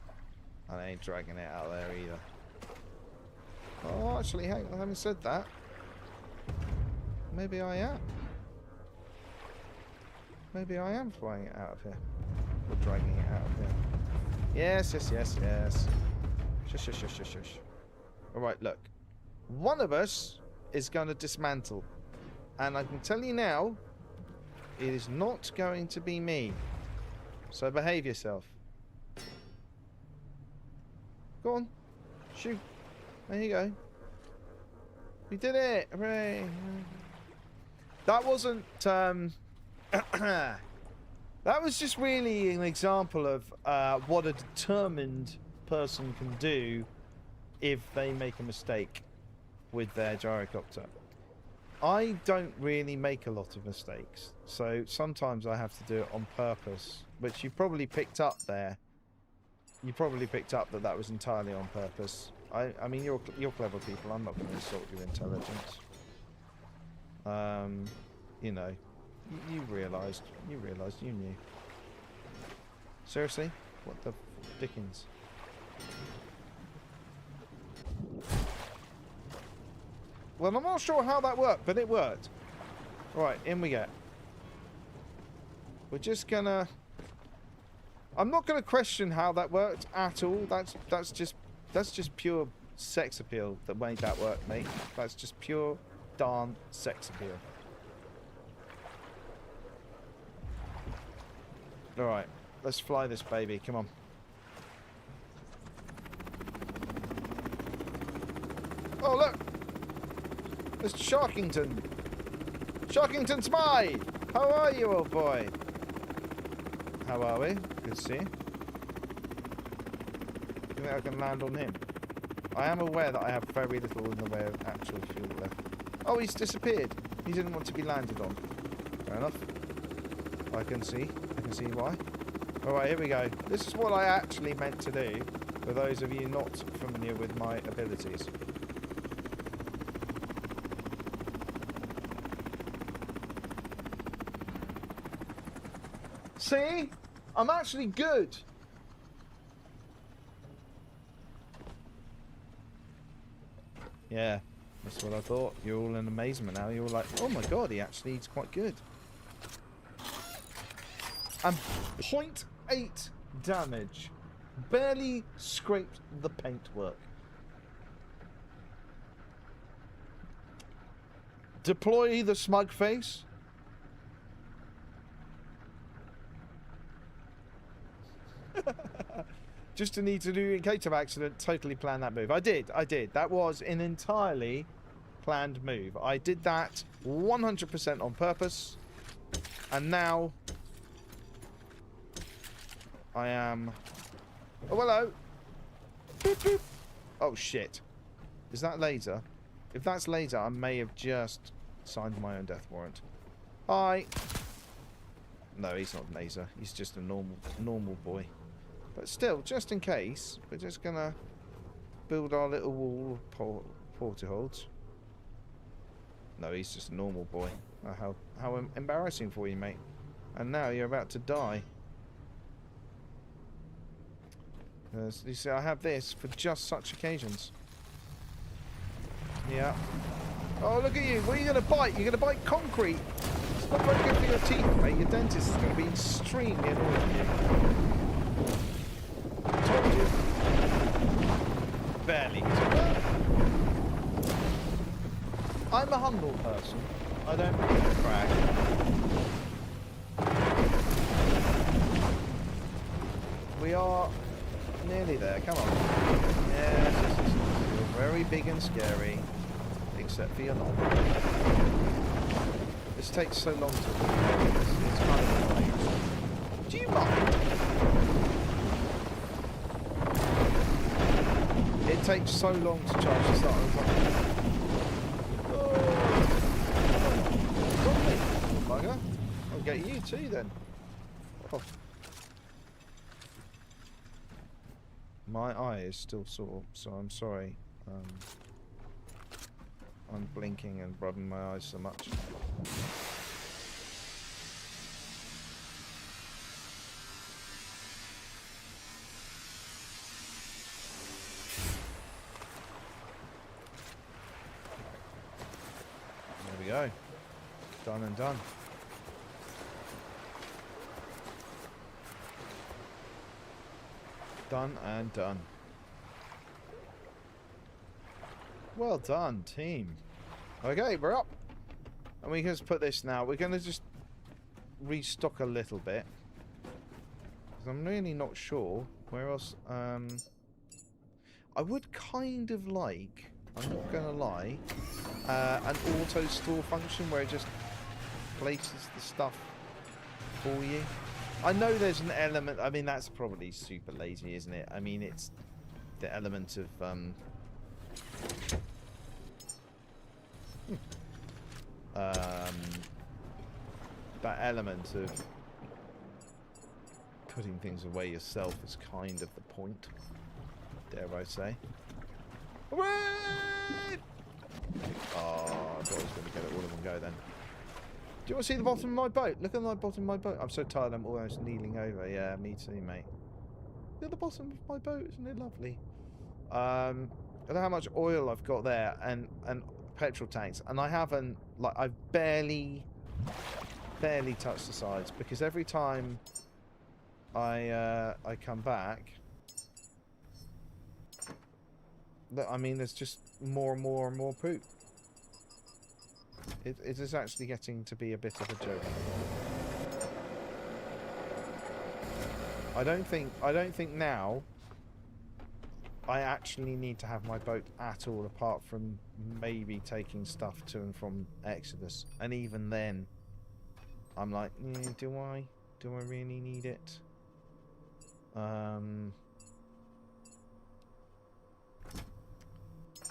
Speaker 1: And I ain't dragging it out of there either. Oh, actually, hang on, having said that, maybe I am. Maybe I am flying it out of here. Or dragging it out of here. Yes, yes, yes, yes. Shush, shush, shush, shush, shush. Alright, look. One of us is going to dismantle. And I can tell you now, it is not going to be me. So behave yourself. Go on. Shoot. There you go. We did it. Hooray. That wasn't... that was just really an example of what a determined person can do if they make a mistake with their gyrocopter. I don't really make a lot of mistakes, so sometimes I have to do it on purpose, which you probably picked up there. You probably picked up that that was entirely on purpose. I mean, you're clever people. I'm not going to insult your intelligence. You know, you realised, you knew. Seriously? What the dickens? Well, I'm not sure how that worked, but it worked. Right, in we get. We're just gonna... I'm not gonna question how that worked at all. That's just pure sex appeal that made that work, mate. That's just pure darn sex appeal. Alright, let's fly this baby, come on. Oh look! It's Sharkington. Shockington Spy! How are you, old boy? How are we? Good to see you. Do you think I can land on him? I am aware that I have very little in the way of actual fuel left. Oh, he's disappeared. He didn't want to be landed on. Fair enough. I can see why. Alright, here we go. This is what I actually meant to do, for those of you not familiar with my abilities. See? I'm actually good. Yeah, that's what I thought. You're all in amazement now. You're all like, oh my god, he's quite good. And 0.8 damage. Barely scraped the paintwork. Deploy the smug face. Just to need to do in case of accident, totally plan that move. I did. That was an entirely planned move. I did that 100% on purpose. And now I am... Oh, hello. Boop, boop. Oh, shit. Is that laser? If that's laser, I may have just signed my own death warrant. Hi. No, he's not laser. He's just a normal boy. But still, just in case, we're just gonna build our little wall of portholes. No, he's just a normal boy. Oh, how embarrassing for you, mate. And now you're about to die. You see, I have this for just such occasions. Yeah. Oh, look at you. What are you going to bite? You're going to bite concrete. It's not very good for your teeth, mate. Your dentist is going to be extremely annoyed with you. I told you. Barely. I'm a humble person. I don't brag. We are nearly there. Come on. Yes. You're very big and scary. Except for your not. This takes so long to do. It's kind of annoying. Do you mind? It takes so long to charge the starter. Bugger. I'll get you too then. Oh. My eye is still sore, so I'm sorry. I'm blinking and rubbing my eyes so much. There we go. Done and done. Done and done. Well done, team. Okay, we're up. And we can just put this now. We're going to just restock a little bit. Because I'm really not sure where else. I would kind of like, I'm not going to lie, an auto store function where it just places the stuff for you. I know there's an element, I mean, that's probably super lazy, isn't it? I mean, it's the element of, that element of putting things away yourself is kind of the point, dare I say. Hooray! Oh, I thought I was going to get it all in one go then. Do you want to see the bottom of my boat? Look at the bottom of my boat. I'm so tired I'm almost kneeling over. Yeah, me too, mate. Look at the bottom of my boat. Isn't it lovely? I don't know how much oil I've got there and petrol tanks. And I haven't, like, I've barely touched the sides. Because every time I come back, I mean, there's just more and more and more poop. It is actually getting to be a bit of a joke. I don't think now I actually need to have my boat at all, apart from maybe taking stuff to and from Exodus. And even then, I'm like, do I really need it? Oh,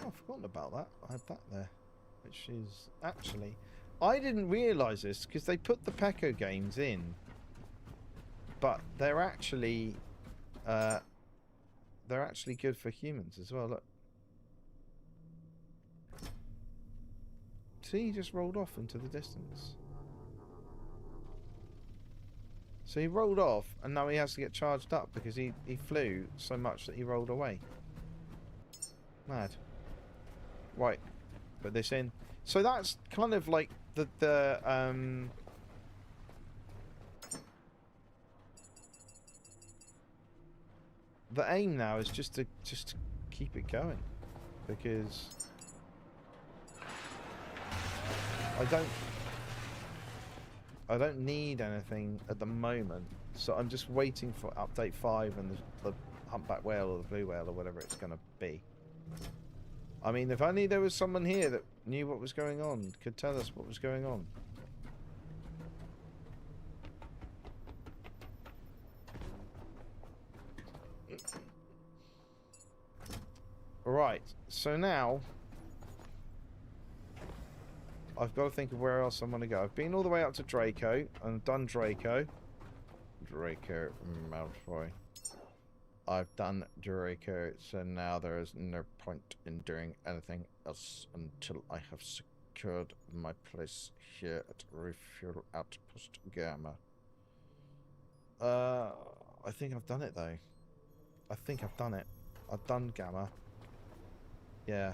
Speaker 1: I've forgotten about that. I had that there, which is actually, I didn't realise this because they put the Pecco games in, but they're actually good for humans as well. Look, see, he just rolled off into the distance. So he rolled off, and now he has to get charged up because he flew so much that he rolled away. Mad. Right, put this in. So that's kind of like the aim now is just to keep it going, because I don't need anything at the moment, so I'm just waiting for update 5 and the humpback whale or the blue whale or whatever it's going to be. I mean, if only there was someone here that knew what was going on, could tell us what was going on. Right, so now I've got to think of where else I'm going to go. I've been all the way up to Draco and done Draco. Draco Malfoy. I've done Draco, so now there is no point in doing anything else until I have secured my place here at Refuel Outpost Gamma. I think I've done it though. I think I've done it. I've done Gamma. Yeah.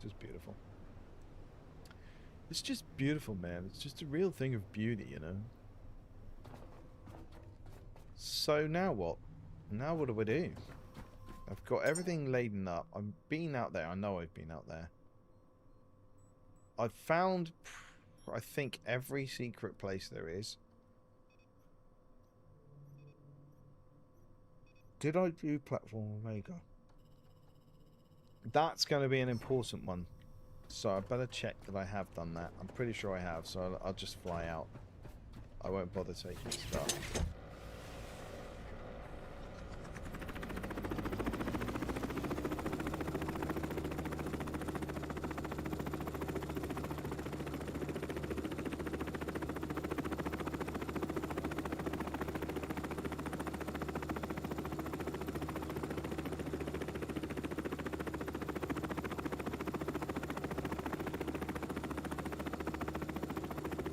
Speaker 1: Just beautiful. It's just beautiful, man. It's just a real thing of beauty, you know. So now what? Now what do I do? I've got everything laden up. I've been out there. I know I've been out there. I've found, I think, every secret place there is. Did I do Platform Omega? That's going to be an important one. So I better check that I have done that. I'm pretty sure I have, so I'll just fly out. I won't bother taking stuff.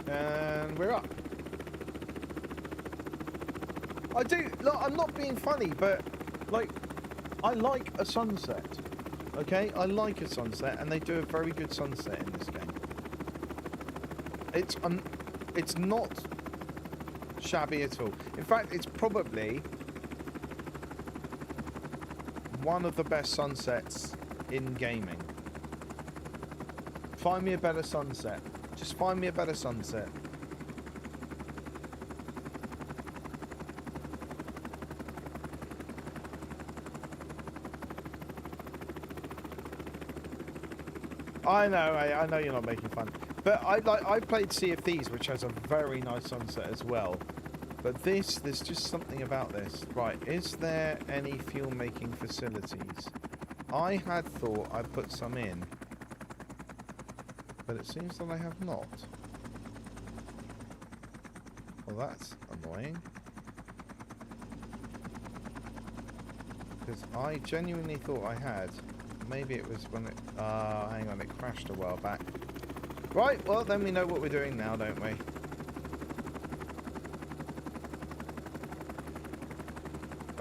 Speaker 1: And we're up. I do. Look, I'm not being funny, but like, I like a sunset. Okay, I like a sunset, and they do a very good sunset in this game. It's not shabby at all. In fact, it's probably one of the best sunsets in gaming. Find me a better sunset. Just find me a better sunset. I know you're not making fun, but I played Sea of Thieves, which has a very nice sunset as well. But there's just something about this. Right, is there any fuel making facilities? I had thought I'd put some in, but it seems that I have not. Well, that's annoying. Because I genuinely thought I had. Maybe it was when it... hang on, it crashed a while back. Right, well, then we know what we're doing now, don't we?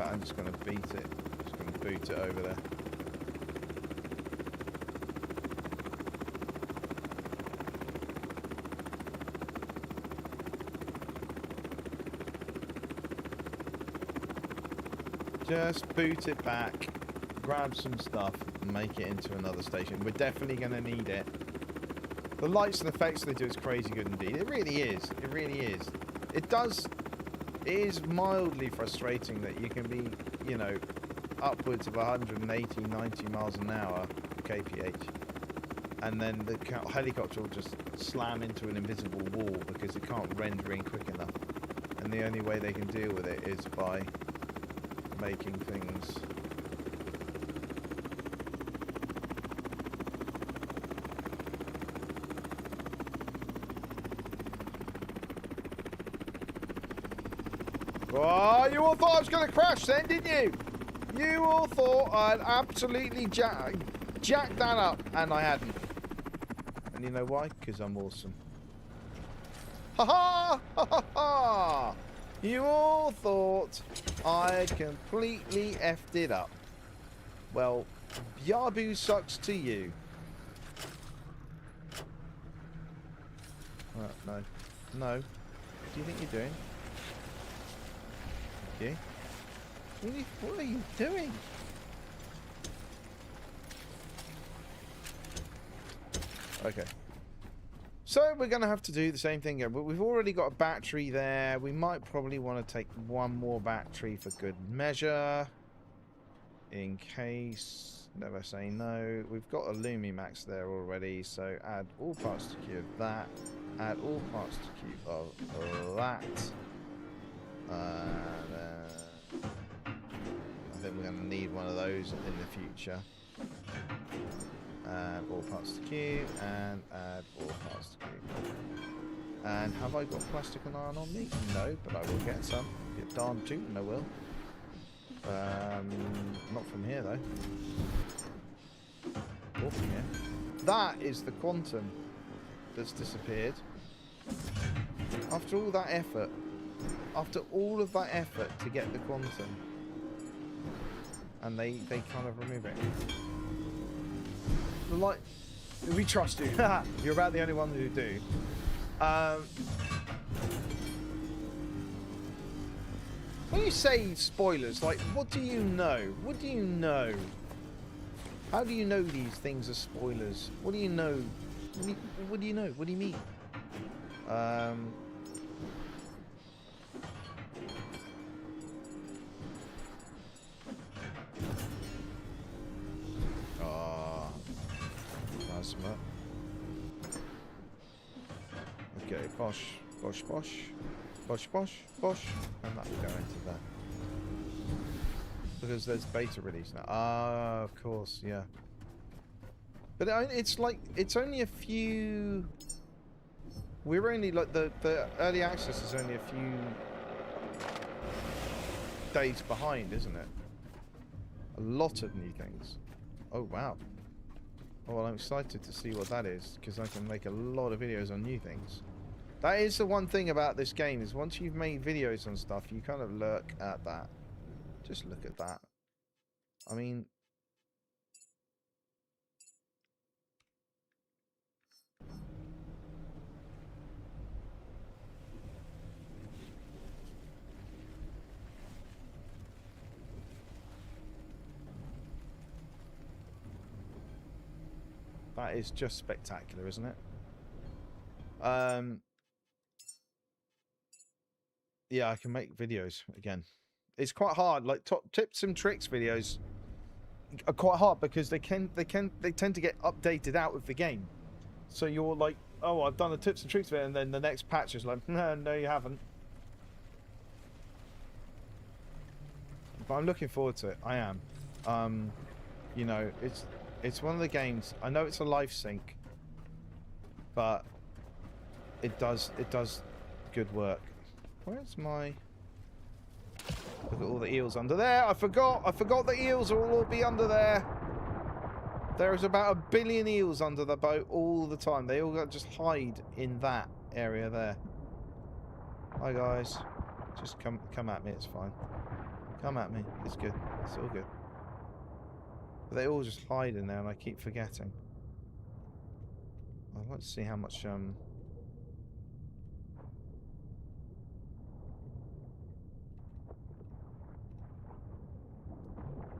Speaker 1: fact, I'm just going to beat it. Just going to boot it over there. Just boot it back, grab some stuff, and make it into another station. We're definitely going to need it. The lights and effects they do is crazy good indeed. It really is. It really is. It is mildly frustrating that you can be, you know, upwards of 180, 90 miles an hour kph, and then the helicopter will just slam into an invisible wall because it can't render in quick enough. And the only way they can deal with it is by making things oh, you all thought I was going to crash then, didn't you? You all thought I'd absolutely jacked that up, and I hadn't. And you know why? Because I'm awesome. Ha ha! Ha ha ha! You all thought I completely effed it up. Well, Yaboo sucks to you. No. No. What do you think you're doing? Okay. What are you doing? Okay. So we're going to have to do the same thing here, but we've already got a battery there. We might probably want to take one more battery for good measure. In case, never say no. We've got a Lumimax there already, so add all parts to queue of that. Add all parts to queue of that. I think we're going to need one of those in the future. Add all parts to queue, and add all parts to queue. And have I got plastic and iron on me? No, but I will get some. Get darn tootin' I will. Not from here though. Or from here. That is the quantum that's disappeared. After all that effort. After all of that effort to get the quantum. And they kind of remove it. Like, we trust you. You're about the only one who do. When you say spoilers, like, what do you know? What do you know? How do you know these things are spoilers? What do you know? What do you know? What do you mean? Okay, bosh, bosh, bosh, bosh, bosh, bosh, and that will go into that. Because there's beta release now. Ah, of course, yeah. But it's like, it's only a few... We're only, like, the early access is only a few days behind, isn't it? A lot of new things. Oh, wow. Oh, well, I'm excited to see what that is, because I can make a lot of videos on new things. That is the one thing about this game, is once you've made videos on stuff, you kind of lurk at that. Just look at that. I mean... That is just spectacular, isn't it? Yeah, I can make videos again. It's quite hard. Like top tips and tricks videos are quite hard because they tend to get updated out of the game. So you're like, oh, I've done a tips and tricks video, and then the next patch is like, no, you haven't. But I'm looking forward to it. I am. You know, it's one of the games. I know it's a life sync, but it does good work. Where's my... Look at all the eels under there. I forgot the eels will all be under there. There's about 1 billion eels under the boat all the time. They all just hide in that area there. Hi guys. Just come at me, it's fine. Come at me. It's good. It's all good. But they all just hide in there and I keep forgetting. I'd like to see how much, how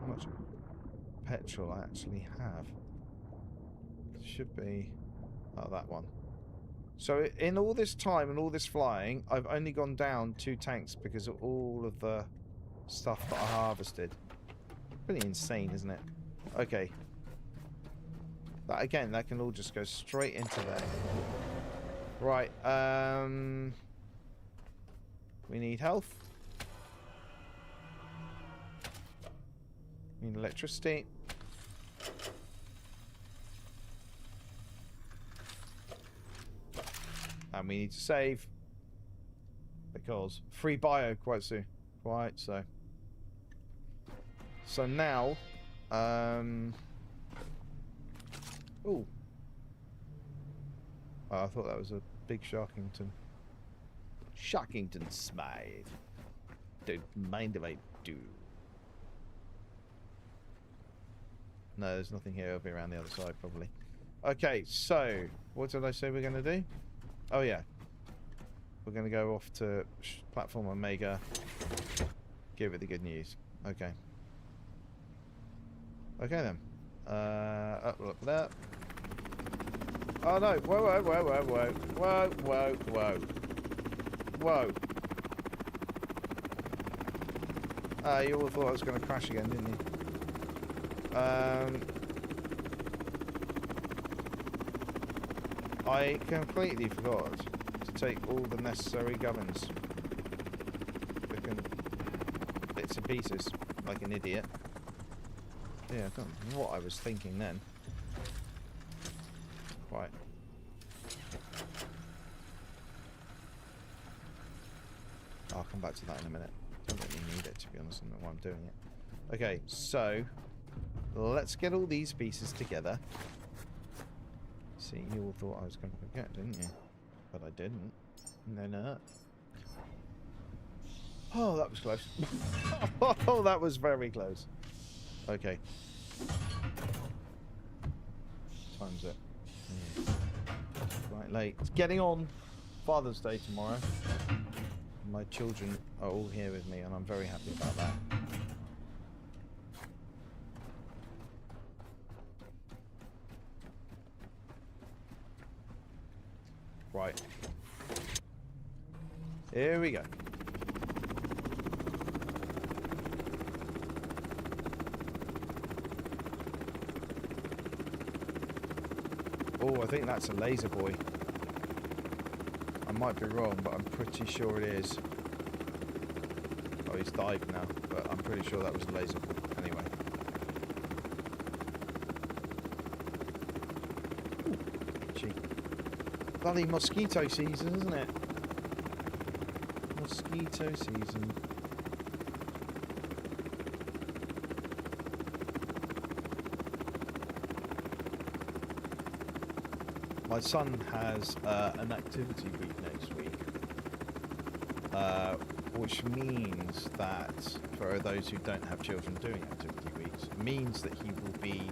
Speaker 1: much petrol I actually have. It should be... Oh, that one. So in all this time and all this flying, I've only gone down 2 tanks because of all of the stuff that I harvested. Pretty insane, isn't it? Okay. That, again, that can all just go straight into there. Right, we need health. We need electricity. And we need to save. Because free bio quite soon. Quite so. So now, ooh. Oh, I thought that was a big Sharkington. Sharkington Smythe. Don't mind if I do. No, there's nothing here. It'll be around the other side, probably. Okay, so, what did I say we're going to do? Oh, yeah. We're going to go off to Platform Omega. Give it the good news. Okay. Okay, then. Look that. Oh, no. Whoa, whoa, whoa, whoa, whoa. Whoa, whoa, whoa. Whoa. You all thought I was going to crash again, didn't you? I completely forgot to take all the necessary gubbins. Bits and pieces, like an idiot. Yeah, I don't know what I was thinking then. Right. I'll come back to that in a minute. Don't really need it, to be honest, I don't know why I'm doing it. Okay, so let's get all these pieces together. See, you all thought I was going to forget, didn't you? But I didn't. No, no. Oh, that was close. Oh, that was very close. Okay. Time's it. Right, late. It's getting on. Father's Day tomorrow. My children are all here with me, and I'm very happy about that. Right. Here we go. Oh, I think that's a laser boy. I might be wrong, but I'm pretty sure it is. Oh, he's died now, but I'm pretty sure that was a laser boy. Anyway. Ooh, gee. Bloody mosquito season, isn't it? Mosquito season. My son has an activity week next week, which means that, for those who don't have children doing activity weeks, it means that he will be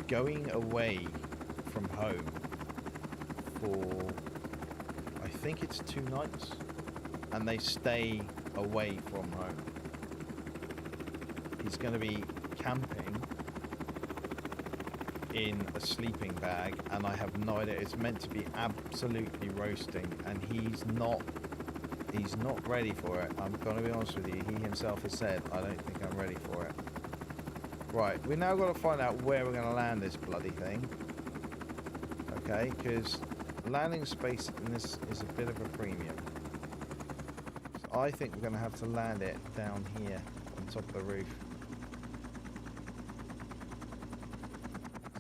Speaker 1: going away from home for, I think it's 2 nights, and they stay away from home. He's going to be camping in a sleeping bag, and I have no idea. It's meant to be absolutely roasting, and he's not ready for it. I'm gonna be honest with you. He himself has said, I don't think I'm ready for it. Right, we now got to find out where we're going to land this bloody thing. Okay, because landing space in this is a bit of a premium. So I think we're going to have to land it down here on top of the roof.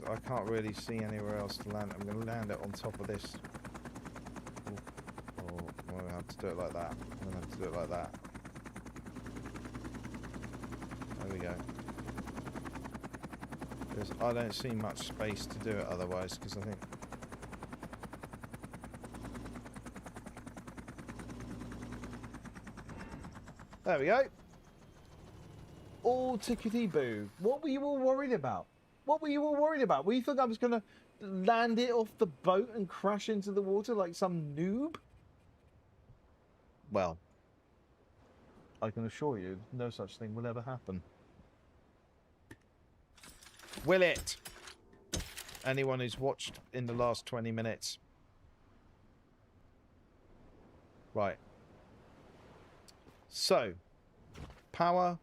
Speaker 1: I can't really see anywhere else to land. I'm going to land it on top of this. Or I'm going to have to do it like that. I'm going to have to do it like that. There we go. Because I don't see much space to do it otherwise, because I think... There we go. all tickety-boo. What were you all worried about? What were you all worried about? Were you think I was going to land it off the boat and crash into the water like some noob? Well, I can assure you, no such thing will ever happen. Will it? Anyone who's watched in the last 20 minutes. Right. So, power.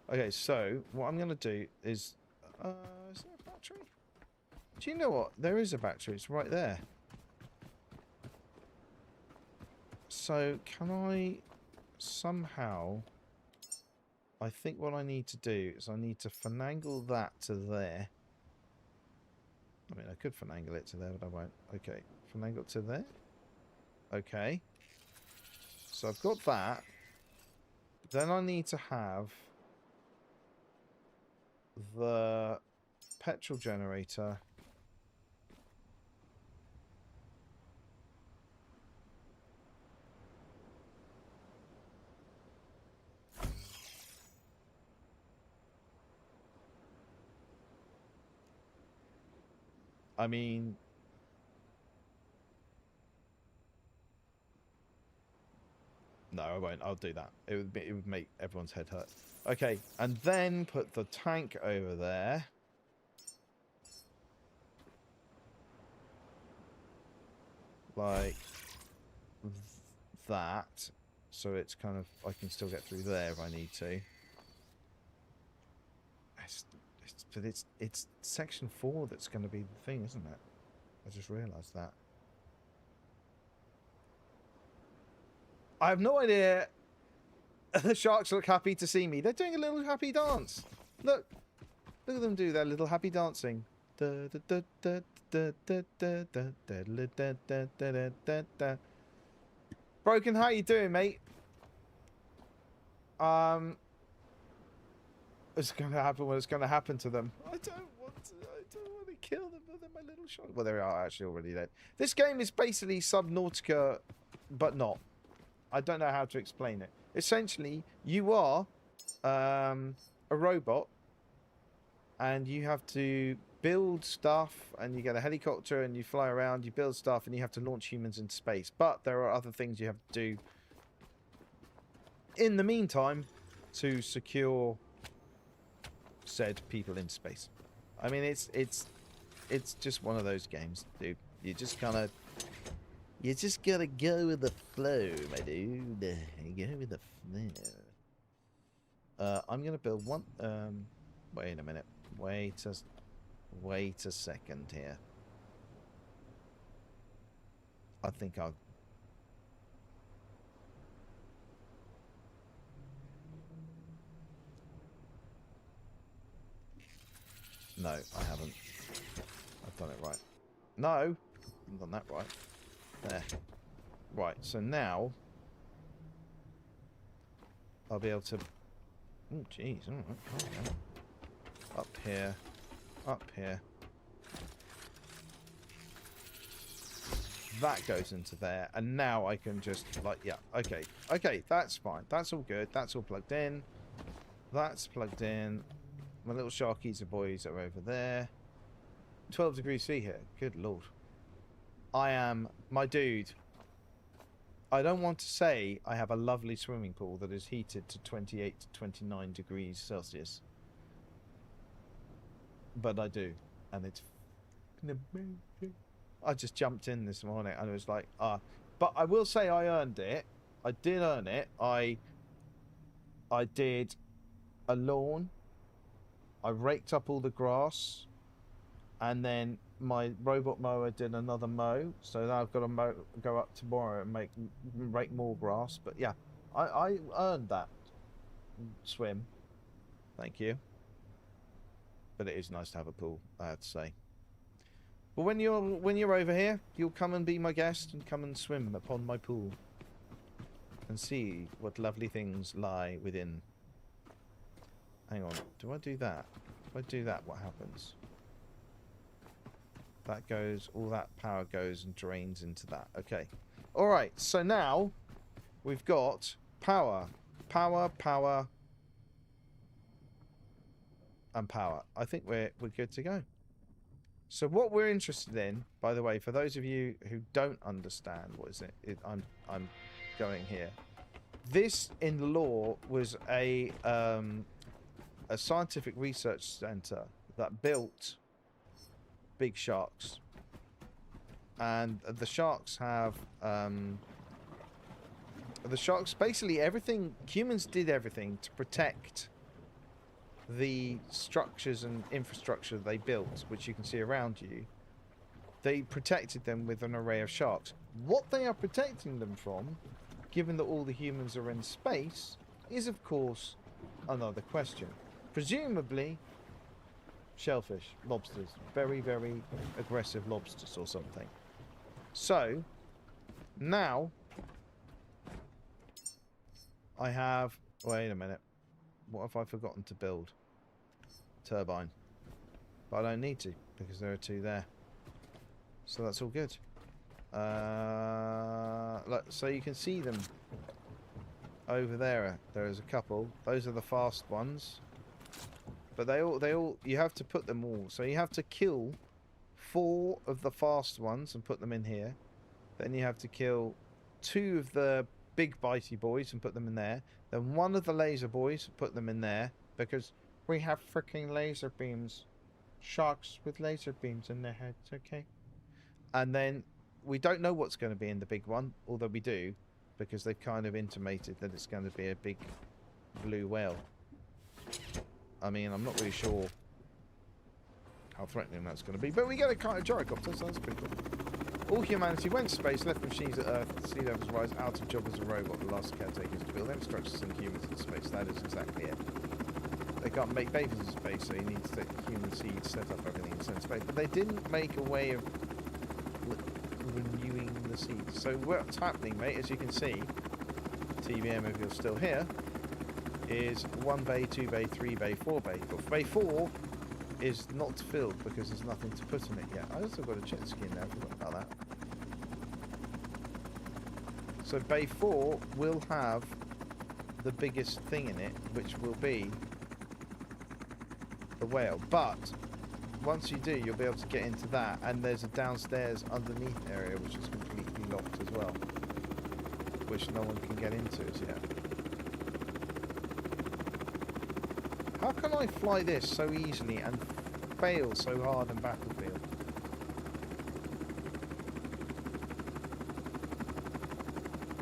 Speaker 1: Okay, so what I'm going to do is there a battery? Do you know what? There is a battery. It's right there. So, can I somehow... I think what I need to do is I need to finagle that to there. I mean, I could finagle it to there, but I won't. Okay, finagle to there. Okay. So I've got that. Then I need to have the petrol generator. I mean... No, I won't. I'll do that. It would make everyone's head hurt. Okay, and then put the tank over there. Like that. So it's kind of... I can still get through there if I need to. But it's section 4 that's going to be the thing, isn't it? I just realised that. I have no idea. The sharks look happy to see me. They're doing a little happy dance. Look. Look at them do their little happy dancing. Broken, how you doing, mate? It's going to happen when it's going to happen to them. I don't want to kill them, but they're my little sharks. Well, they are actually already dead. This game is basically Subnautica, but not. I don't know how to explain it. Essentially, you are a robot, and you have to build stuff, and you get a helicopter, and you fly around, you build stuff, and you have to launch humans into space. But there are other things you have to do in the meantime to secure said people in space. I mean, it's just one of those games, dude. You just kind of... You just gotta go with the flow, my dude. Go with the flow. I'm gonna build one. Wait a minute. Wait a second here. I think I'll. No, I haven't. I've done it right. No, I haven't done that right. There. Right, so now I'll be able to... Oh, jeez. Alright, up here. Up here. That goes into there. And now I can just, like, yeah, okay. Okay, that's fine. That's all good. That's all plugged in. That's plugged in. My little sharkies and boys are over there. 12 degrees C here. Good lord. I am, my dude, I don't want to say I have a lovely swimming pool that is heated to 28 to 29 degrees Celsius. But I do. And it's amazing. I just jumped in this morning and it was like, but I will say I earned it. I did earn it. I did a lawn. I raked up all the grass. And then my robot mower did another mow, so now I've got to go up tomorrow and rake more grass. But yeah, I earned that swim. Thank you. But it is nice to have a pool, I have to say. But when you're over here, you'll come and be my guest and come and swim upon my pool and see what lovely things lie within. Hang on, do I do that? If I do that, what happens? That goes, all that power goes and drains into that. Okay. Alright, so now we've got Power. Power, power, and power. I think we're good to go. So what we're interested in, by the way, for those of you who don't understand, what is it? I'm going here. This, in lore, was a scientific research center that built big sharks, and the sharks have basically everything. Humans did everything to protect the structures and infrastructure they built, which you can see around you. They protected them with an array of sharks. What they are protecting them from, given that all the humans are in space, is of course another question. Presumably shellfish, lobsters, very, very aggressive lobsters or something. So now I have, wait a minute, what have I forgotten to build? Turbine. But I don't need to, because there are two there. So that's all good. Look, so you can see them over there. There is a couple. Those are the fast ones. But they all, you have to put them all. So you have to kill 4 of the fast ones and put them in here. Then you have to kill 2 of the big bitey boys and put them in there. Then 1 of the laser boys, put them in there, because we have freaking laser beams. Sharks with laser beams in their heads, okay? And then we don't know what's going to be in the big one, although we do, because they've kind of intimated that it's going to be a big blue whale. I mean, I'm not really sure how threatening that's going to be, but we get a kind of gyrocopter, so that's pretty cool. All humanity went to space, left machines at Earth, sea levels rise, out of job as a robot, the last caretakers to build infrastructures and humans in space. That is exactly it. They can't make babies in space, so you need to take the human seed, set up everything and send space. But they didn't make a way of renewing the seeds. So what's happening, mate, as you can see, TBM if you're still here, is 1 bay, 2 bay, 3 bay, 4 bay. But bay 4 is not filled because there's nothing to put in it yet. I also got a jet ski in there, I forgot about that. So bay 4 will have the biggest thing in it, which will be the whale. But once you do, you'll be able to get into that, and there's a downstairs underneath area which is completely locked as well, which no one can get into as yet. How can I fly this so easily and fail so hard in Battlefield?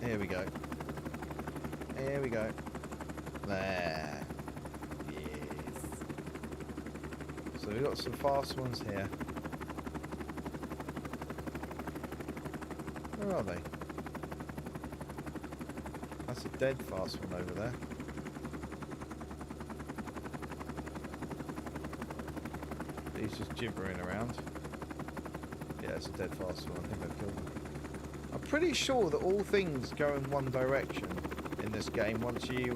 Speaker 1: Here we go. Here we go. There. Yes. So we've got some fast ones here. Where are they? That's a dead fast one over there. He's just gibbering around. Yeah, it's a dead fast one. I think I've killed him. I'm pretty sure that all things go in one direction in this game once you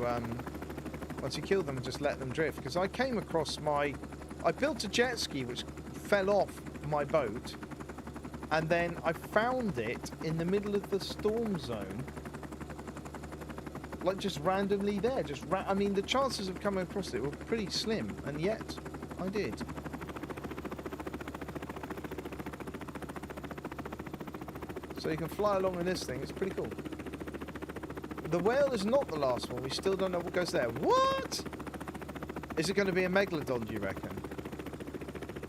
Speaker 1: kill them and just let them drift. Because I came across I built a jet ski which fell off my boat, and then I found it in the middle of the storm zone, like just randomly there. I mean, the chances of coming across it were pretty slim, and yet I did. So you can fly along in this thing. It's pretty cool. The whale is not the last one. We still don't know what goes there. What? Is it going to be a megalodon, do you reckon?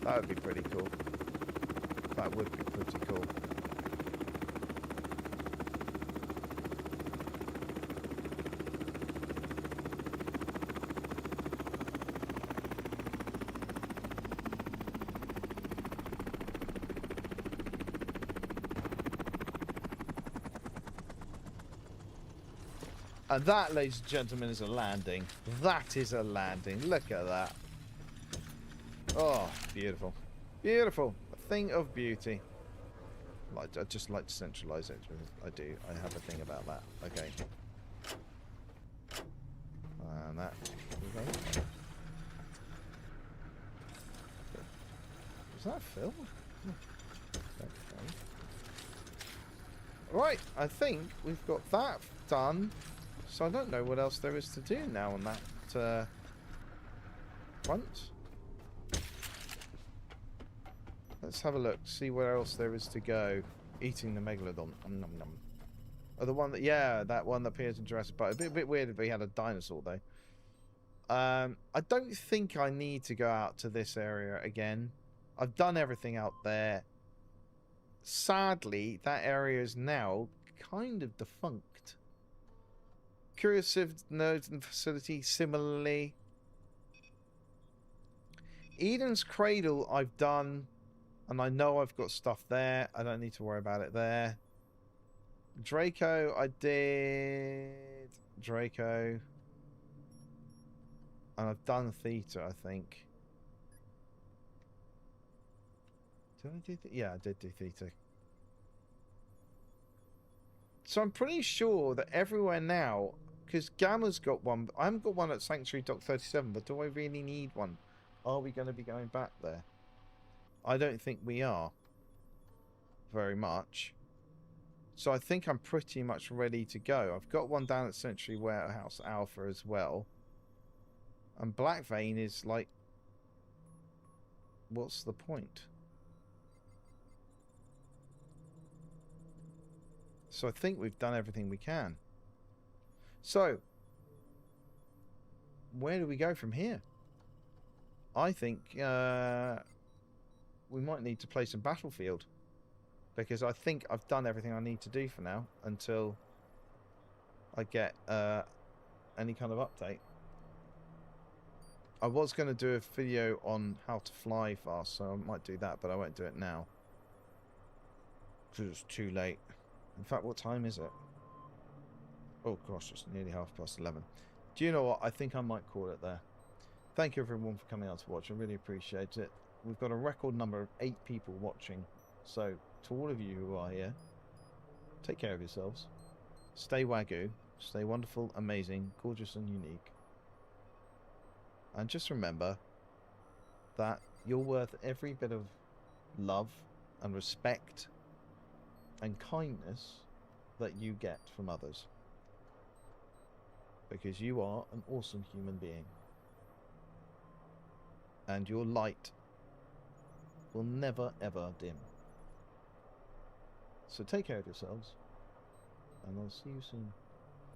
Speaker 1: That would be pretty cool. That would be pretty cool. And that, ladies and gentlemen, is a landing. That is a landing. Look at that. Oh, beautiful. Beautiful. A thing of beauty. I just like to centralise it. I do. I have a thing about that. Okay. And that. Okay. Was that Phil? Okay. Right. I think we've got that done. So I don't know what else there is to do now on that front. Let's have a look, see where else there is to go. Eating the megalodon. Nom nom. Oh, the one that, yeah, that one that appears in Jurassic Park. A bit weird if he had a dinosaur though. I don't think I need to go out to this area again. I've done everything out there. Sadly, that area is now kind of defunct. Curious Nodes and Facility, similarly. Eden's Cradle, I've done, and I know I've got stuff there. I don't need to worry about it there. Draco, I did. Draco. And I've done Theta, I think. Did I do Theta? Yeah, I did do Theta. So I'm pretty sure that everywhere now, because Gamma's got one. I haven't got one at Sanctuary Dock 37, but do I really need one? Are we going to be going back there? I don't think we are. Very much. So I think I'm pretty much ready to go. I've got one down at Sanctuary Warehouse Alpha as well. And Black Vein is like... What's the point? So I think we've done everything we can. So, where do we go from here? I think we might need to play some Battlefield. Because I think I've done everything I need to do for now until I get any kind of update. I was going to do a video on how to fly fast, so I might do that, but I won't do it now. Because it's too late. In fact, what time is it? Oh gosh, it's nearly 11:30. Do you know what? I think I might call it there. Thank you everyone for coming out to watch. I really appreciate it. We've got a record number of 8 people watching. So, to all of you who are here, take care of yourselves. Stay Wagyu. Stay wonderful, amazing, gorgeous and unique. And just remember that you're worth every bit of love and respect and kindness that you get from others. Because you are an awesome human being. And your light will never ever dim. So take care of yourselves, and I'll see you soon.